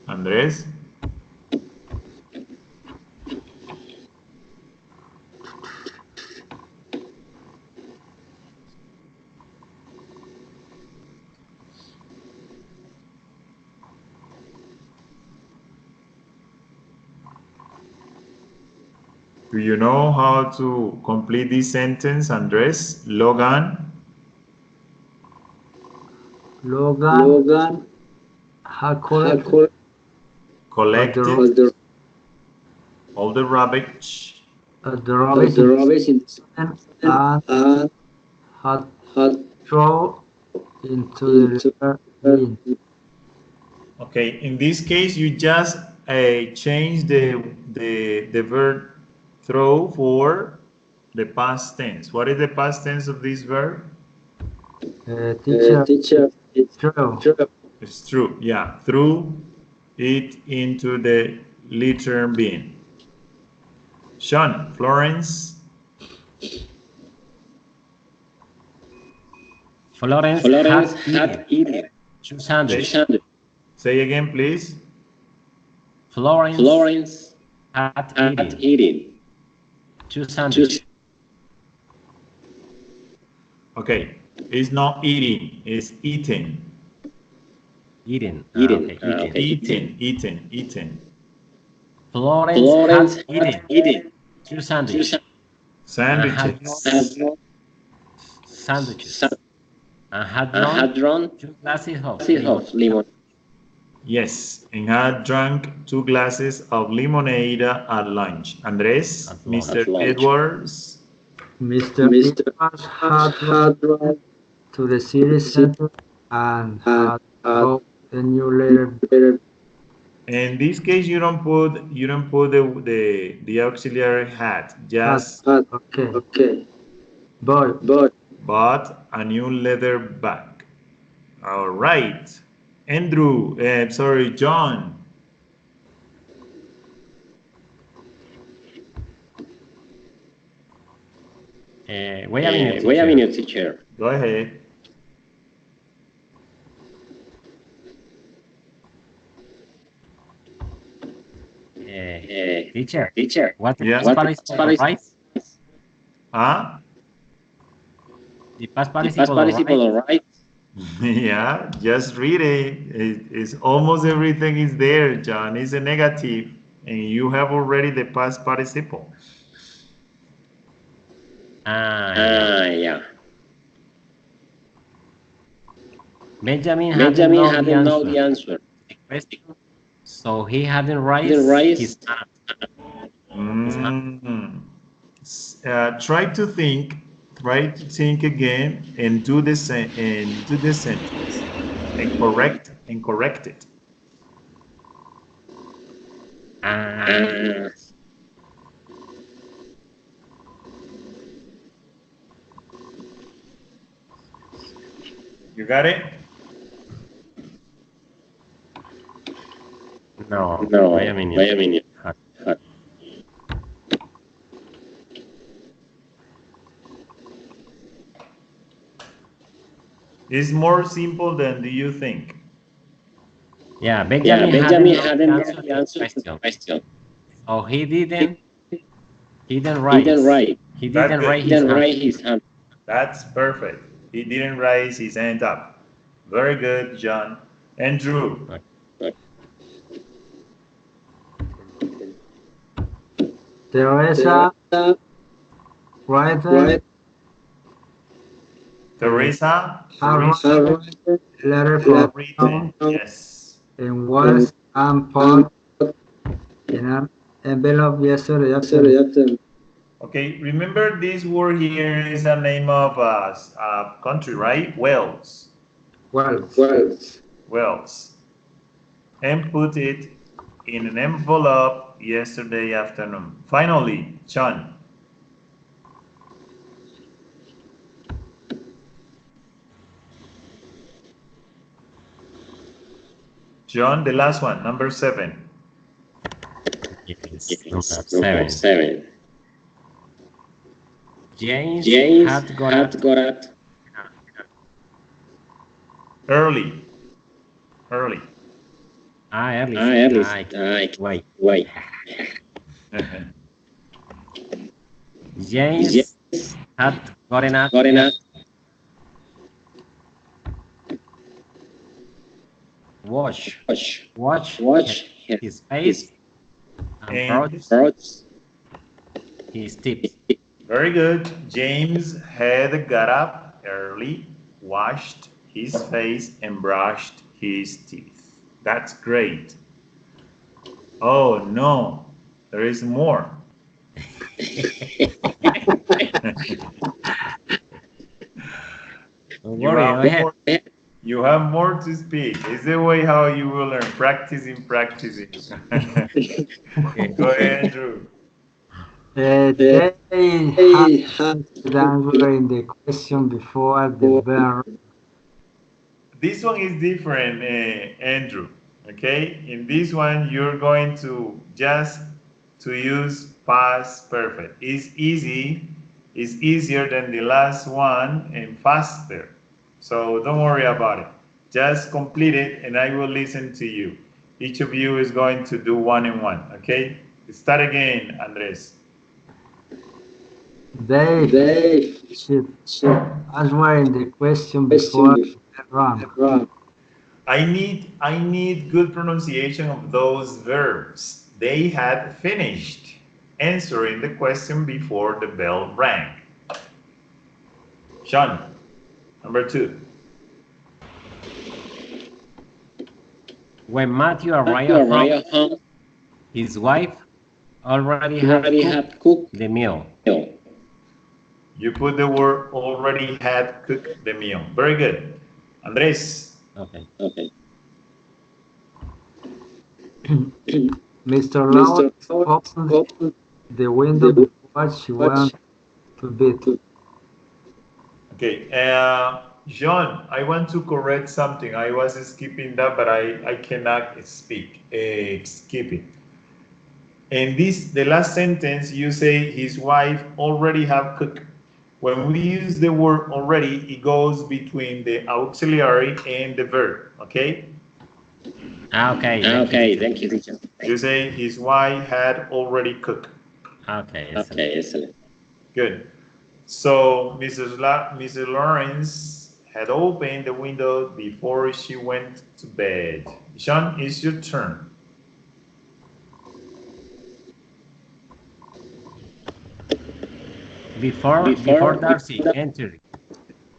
Andres? Do you know how to complete this sentence, Andres? Logan had collected all the rubbish and had thrown into the river bin. Okay, in this case, you just change the verb throw for the past tense. What is the past tense of this verb? Teacher, it's true. It's true, yeah. Threw it into the litter bin. Sean, Florence. Florence had eaten 2 sandwiches. Say again, please. Florence had eaten 2 sandwiches. Okay, it's not eating, it's eating. Eaten. Eaten. Florence had eaten 2 sandwiches. And had drunk 2 glasses of lemonade. Yes, and had drunk 2 glasses of lemonade at lunch. Andres, Mr. Edwards. Mr. Edwards had run to the city center and had bought a new letter. In this case, you don't put the auxiliary had. Just okay. Bought a new leather bag. All right, Andrew. John. Wait a minute, teacher. Go ahead. Teacher, what's the past participle of rice? Huh? The past participle of rice? Yeah, just read it. It's almost everything is there, John. It's a negative, and you have already the past participle. Yeah. Benjamin hadn't know the answer. The question, so he hadn't raised his hand. Try to think again and do the sentence and correct it. You got it? No, wait a minute. It's more simple than do you think? Yeah, Benjamin hadn't know the answer to the question. So he didn't raise his hand. That's perfect. He didn't raise his hand up. Very good, John. Andrew. Teresa, writer. Teresa. Letter from Written. Yes. and was put in an envelope yesterday afternoon. Okay, remember this word here is a name of a country, right? Wales. Wales. And put it in an envelope yesterday afternoon. Finally, John. John, the last one, number 7. Yes, number 7. James had got up early. Early. Wait. James had gotten up. Watch his face and approach his tips. Very good. James had got up early, washed his face, and brushed his teeth. That's great. Oh no, there is more. You have more to speak. It's the way how you will learn. Practicing. Go ahead, Andrew. They had answering the question before the verb. This one is different, Andrew. Okay, in this one you're going to just use past perfect. It's easy. It's easier than the last one and faster. So don't worry about it. Just complete it and I will listen to you. Each of you is going to do one and one, okay? Start again, Andres. They should answer the question before the run. I need good pronunciation of those verbs. They had finished answering the question before the bell rang. Sean. Number 2. When Matthew arrived home, his wife already had cooked the meal. You put the word already had cooked the meal. Very good. Andres. Okay. Mr. Lawrence opened the window before she went to bed. Okay, John, I want to correct something. I was skipping that, but I cannot skip it. And the last sentence, you say his wife already have cooked. When we use the word already, it goes between the auxiliary and the verb, okay? Okay. Okay, thank you, teacher. You say his wife had already cooked. Okay. Okay, excellent. Good. So Mrs. Lawrence had opened the window before she went to bed. Sean, it's your turn. Before Darcy entered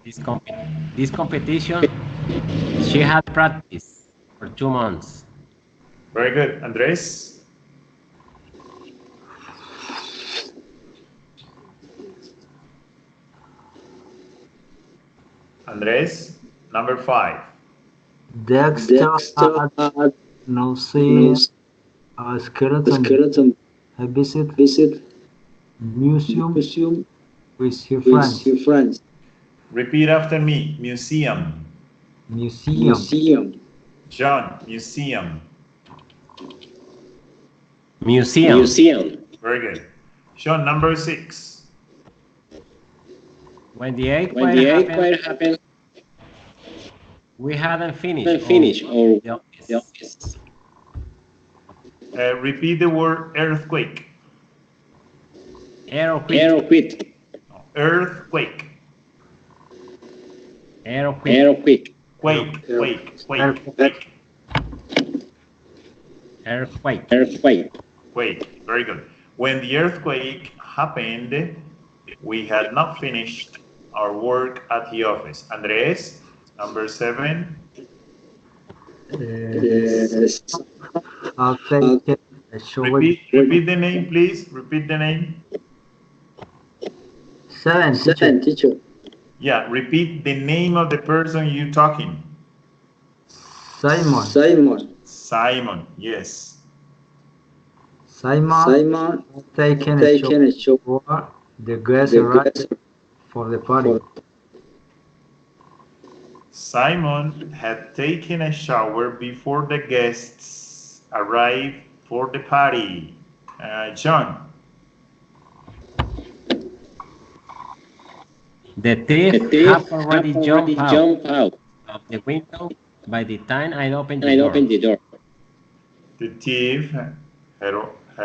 this competition, she had practiced for 2 months. Very good. Andres? Andres, number 5. Dexter had no seen a skeleton. He visit museum with her friends. Repeat after me. Museum. Museum. John, museum. Museum. Very good. Sean, number 6. When the earthquake happened, we hadn't finished or the the office. office. Repeat the word earthquake. Earthquake. Earthquake. Earthquake. Quake. Earthquake. Quake. Very good. When the earthquake happened, we had not finished our work at the office. Andres, number 7. I'll take a shower. Repeat the name, please. Repeat the name. 7, teacher. Yeah, repeat the name of the person you talking. Simon. Simon, yes. Simon taken a shower. The guests arrived for the party. Simon had taken a shower before the guests arrived for the party. John. The thief had already jumped out of the window by the time I opened the door. The thief had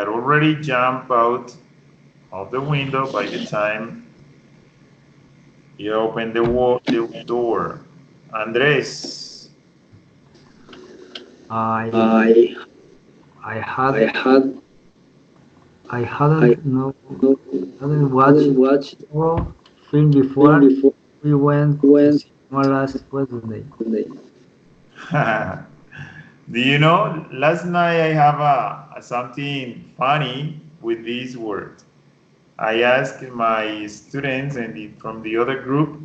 already jumped out of the window by the time he opened the door. Andres. I hadn't watched film before we went to cinema last Wednesday. Do you know, last night I have something funny with this word. I asked my students from the other group,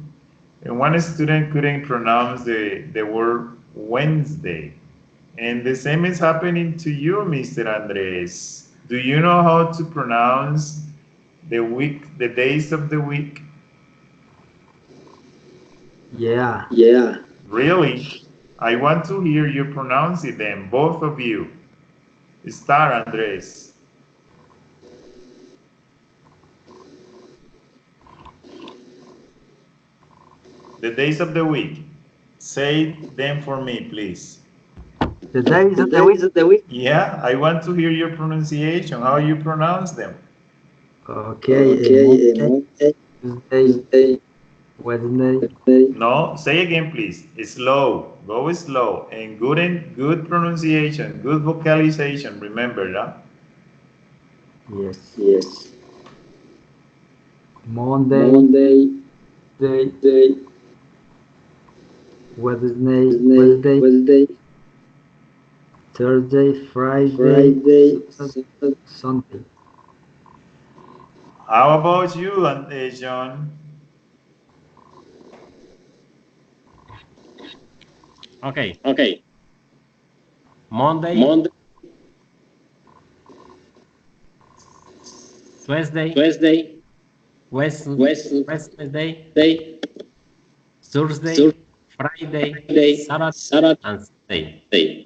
and one student couldn't pronounce the word Wednesday. And the same is happening to you, Mr. Andres. Do you know how to pronounce the days of the week? Yeah. Really? I want to hear you pronouncing them, both of you. Start, Andres. The days of the week. Say them for me, please. The days of the week? Yeah, I want to hear your pronunciation, how you pronounce them. Okay. Monday, Tuesday, Wednesday. No, say again, please. Slow. Go slow. And good pronunciation, good vocalization. Remember that? Yes. Monday, Tuesday, Wednesday, Thursday, Friday, Sunday. How about you, John? Okay. Monday, Tuesday, Wednesday, Thursday, Friday, Saturday, and Sunday.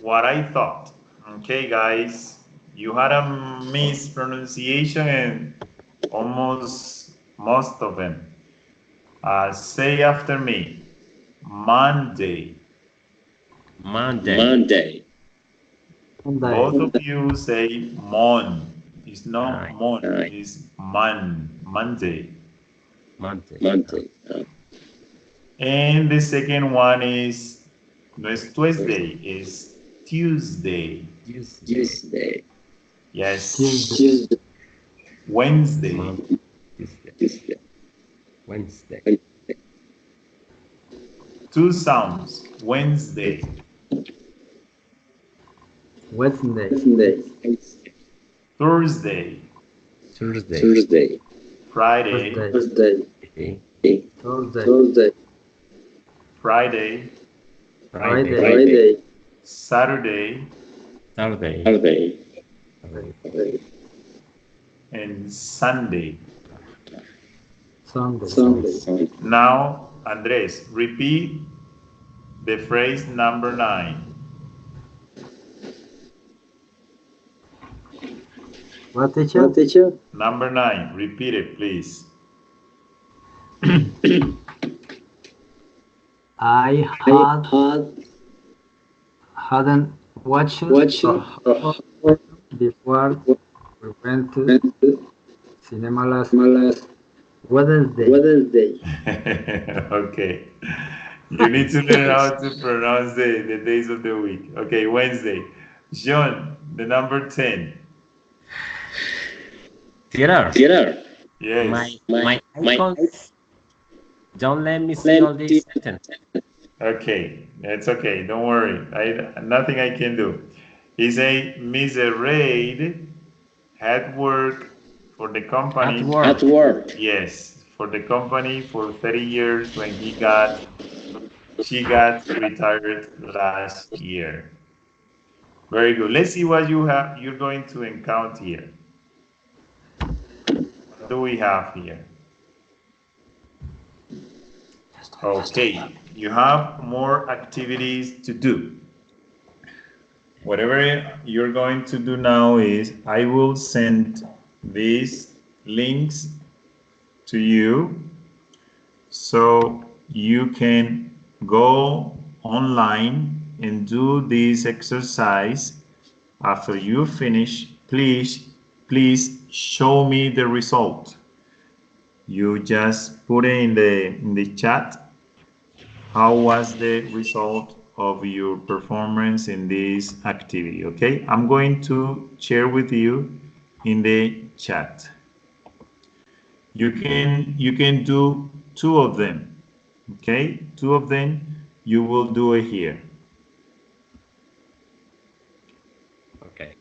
What I thought. Okay, guys, you had a mispronunciation in almost most of them. Say after me, Monday. Monday. Both of you say mon. It's not mon, it's man. Monday. Monday. And the second one is no es Tuesday, it's Tuesday. Tuesday. Yes. Tuesday. Wednesday. Tuesday. Wednesday. Two sounds. Wednesday. Wednesday. Thursday. Thursday. Friday. Thursday. Thursday. Friday. Friday. Saturday. Saturday. And Sunday. Sunday. Now, Andres, repeat the phrase number 9. What, teacher? Number 9. Repeat it, please. I hadn't watched before we went to cinema last Wednesday. Okay. You need to learn how to pronounce the days of the week. Okay, Wednesday. John, the number 10. Theater. Yes. My icons don't let me see all this sentence. Okay, it's okay. Don't worry. Nothing I can do. He say Mr. Reid had worked for the company. At work. Yes, for the company for 30 years when she got retired last year. Very good. Let's see what you're going to encounter here. What do we have here? Okay, you have more activities to do. Whatever you're going to do now is I will send these links to you so you can go online and do this exercise. After you finish, please show me the result. You just put it in the chat. How was the result of your performance in this activity? Okay, I'm going to share with you in the chat. You can do 2 of them. Okay, 2 of them. You will do it here. Okay.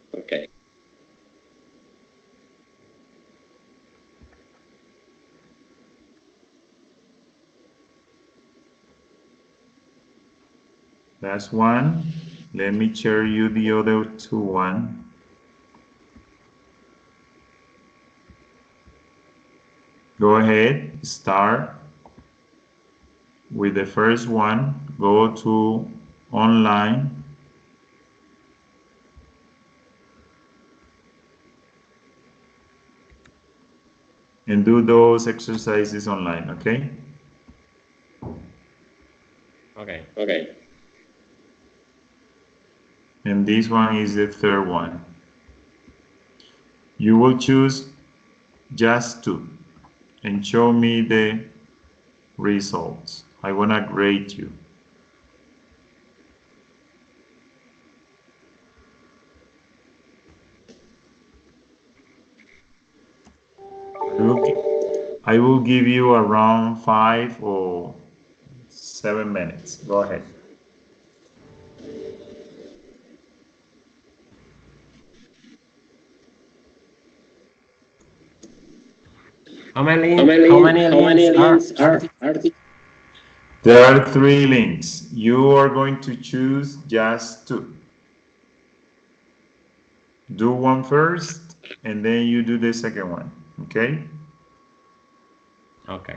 That's one. Let me share you the other 2 one. Go ahead, start with the first one. Go to online. And do those exercises online, okay? Okay. And this one is the third one. You will choose just 2 and show me the results. I want to grade you. I will give you around 5 or 7 minutes. Go ahead. How many links are There are 3 links. You are going to choose just 2. Do one first, and then you do the second one, okay? Okay.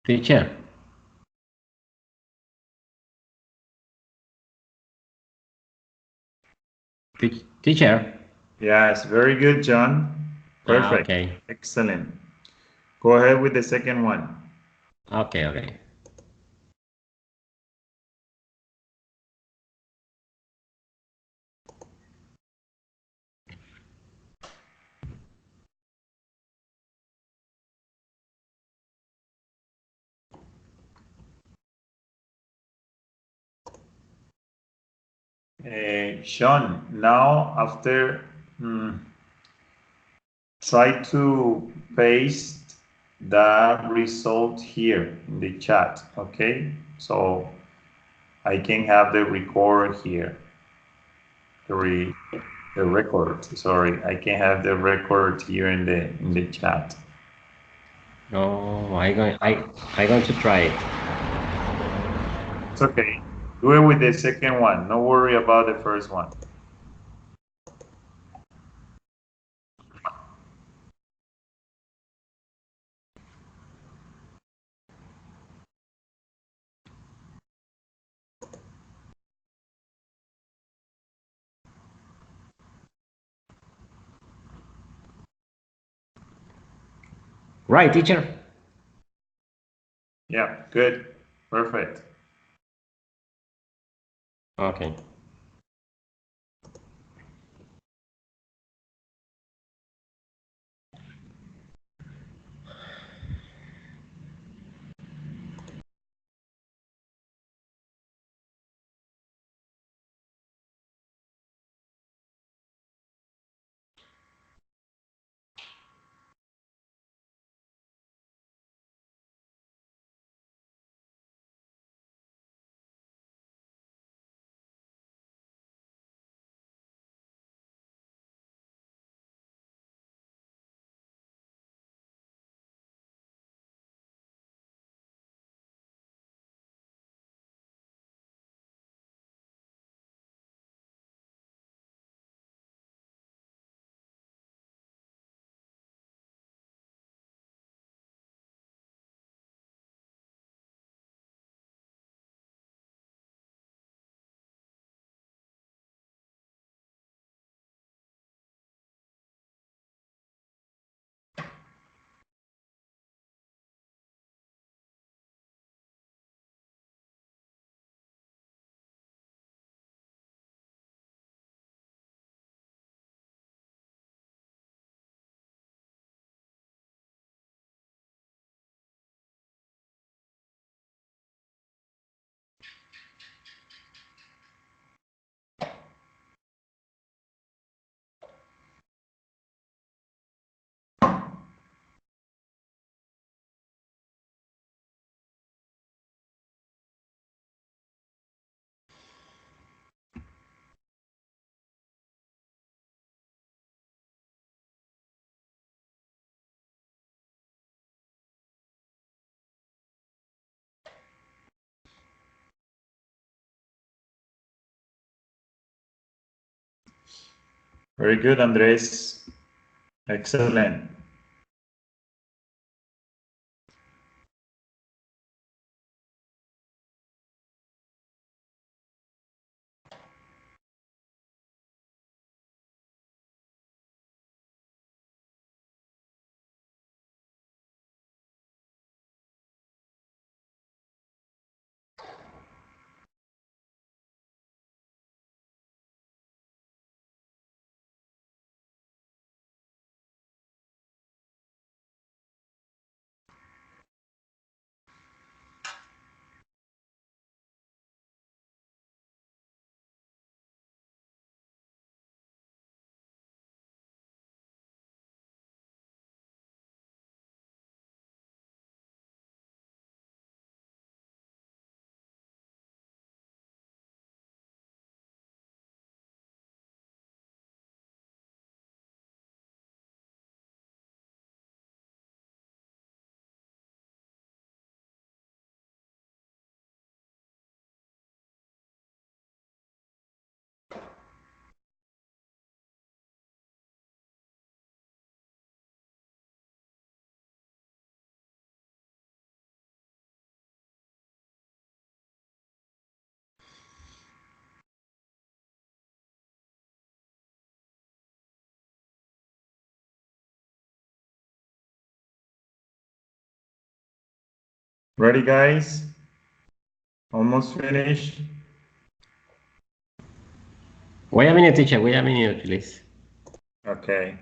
Teacher. Teacher. Yes, very good, John. Perfect. Okay. Excellent. Go ahead with the second one. Okay. Sean, now after try to paste the result here in the chat, okay? So I can have the record here. The record, sorry. I can have the record here in the chat. No, I going to try it. It's okay. Do it with the second one. No worry about the first one. Right, teacher. Yeah, good. Perfect. Okay. Very good, Andres. Excellent. Ready, guys? Almost finished. Wait a minute, teacher. Wait a minute, please. Okay.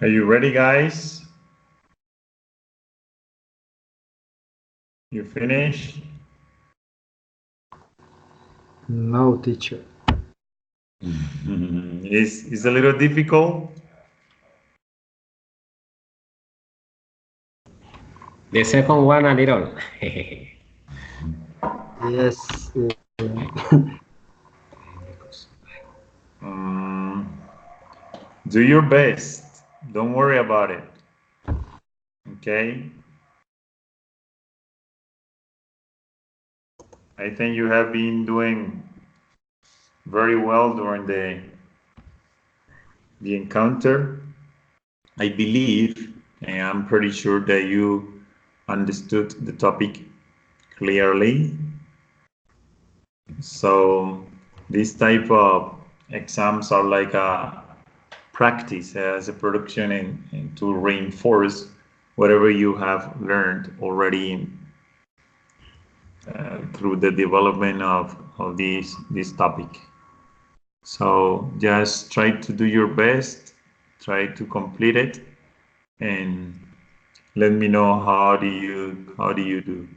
Are you ready, guys? You finished? No, teacher. Is a little difficult? The second one a little. Yes. Do your best. Don't worry about it. Okay? I think you have been doing very well during the encounter. I believe, and I'm pretty sure that you understood the topic clearly. So this type of exams are like a practice as a production and to reinforce whatever you have learned already through the development of this topic. So just try to do your best, try to complete it, and let me know how do you do.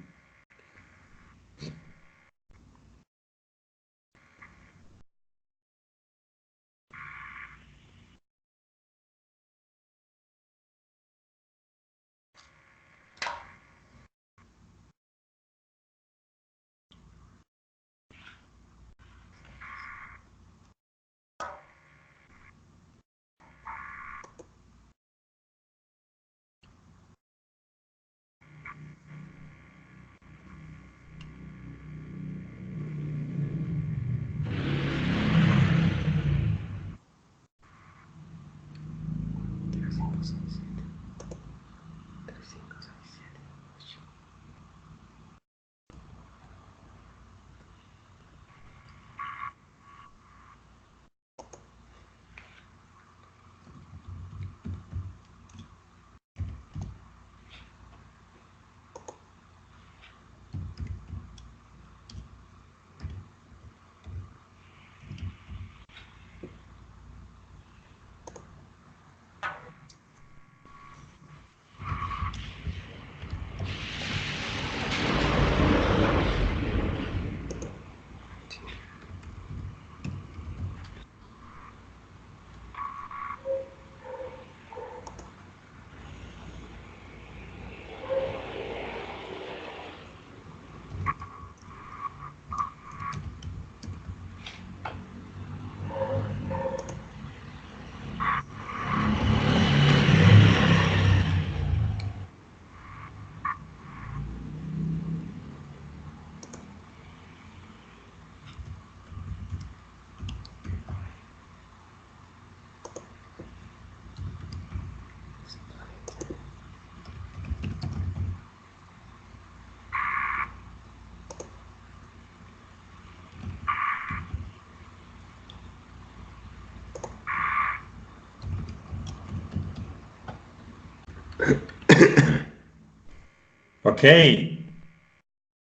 Okay.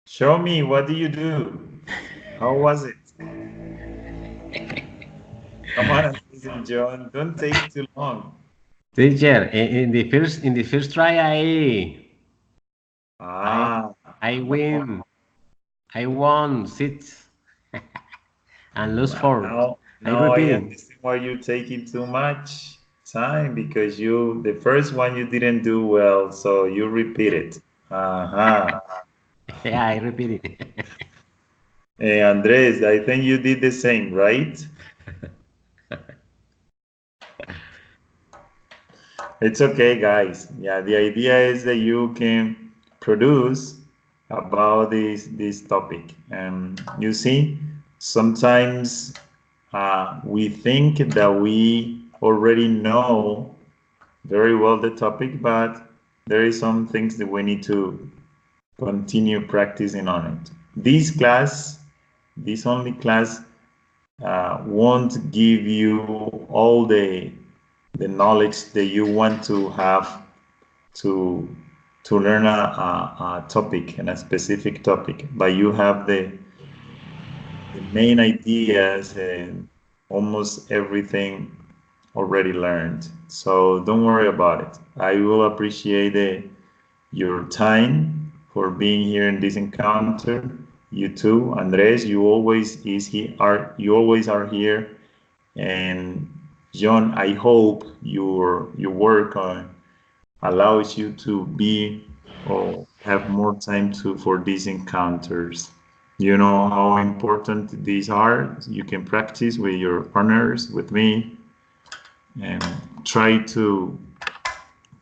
Show me, what do you do? How was it? Come on, listen, John. Don't take too long. Teacher, in the first try, I win. I won 6 and lose 4. Now I understand why you're taking too much time, because the first one you didn't do well, so you repeat it. Yeah, I repeat it. Hey, Andres, I think you did the same, right? It's okay, guys. Yeah, the idea is that you can produce about this topic. And you see, sometimes we think that we already know very well the topic, but there is some things that we need to continue practicing on it. This only class won't give you all the knowledge that you want to have to learn a topic and a specific topic, but you have the main ideas and almost everything already learned. So don't worry about it. I will appreciate your time for being here in this encounter. You too, Andres. You always are here. And John, I hope your work allows you to be or have more time for these encounters. You know how important these are. You can practice with your partners, with me, and try to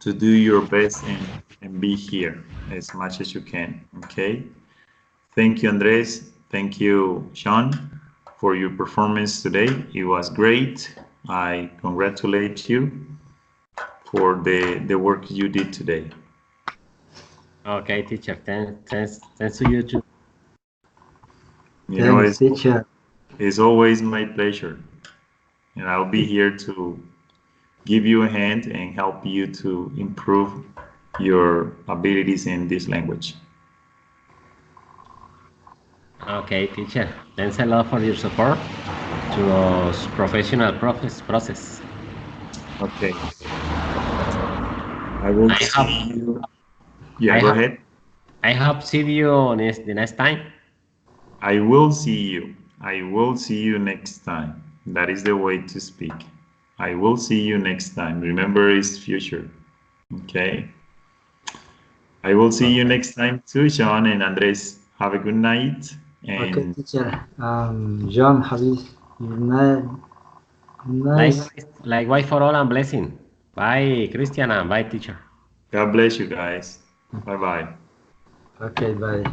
do your best and be here as much as you can. Okay. Thank you, Andres. Thank you, Sean, for your performance today. It was great. I congratulate you for the work you did today. Okay, teacher. Thanks to you too. Thanks, teacher. It's always my pleasure. And I'll be here to give you a hand and help you to improve your abilities in this language. Okay, teacher. Thanks a lot for your support to us professional process. Okay. I will see you. Yeah, go ahead. I hope see you the next time. I will see you. I will see you next time. That is the way to speak. I will see you next time. Remember, it's future. Okay. I will see you next time too, Sean and Andres. Have a good night. And okay, teacher. John, have a nice. Likewise for all and blessing. Bye, Christian, and bye, teacher. God bless you guys. Bye-bye. Okay, bye.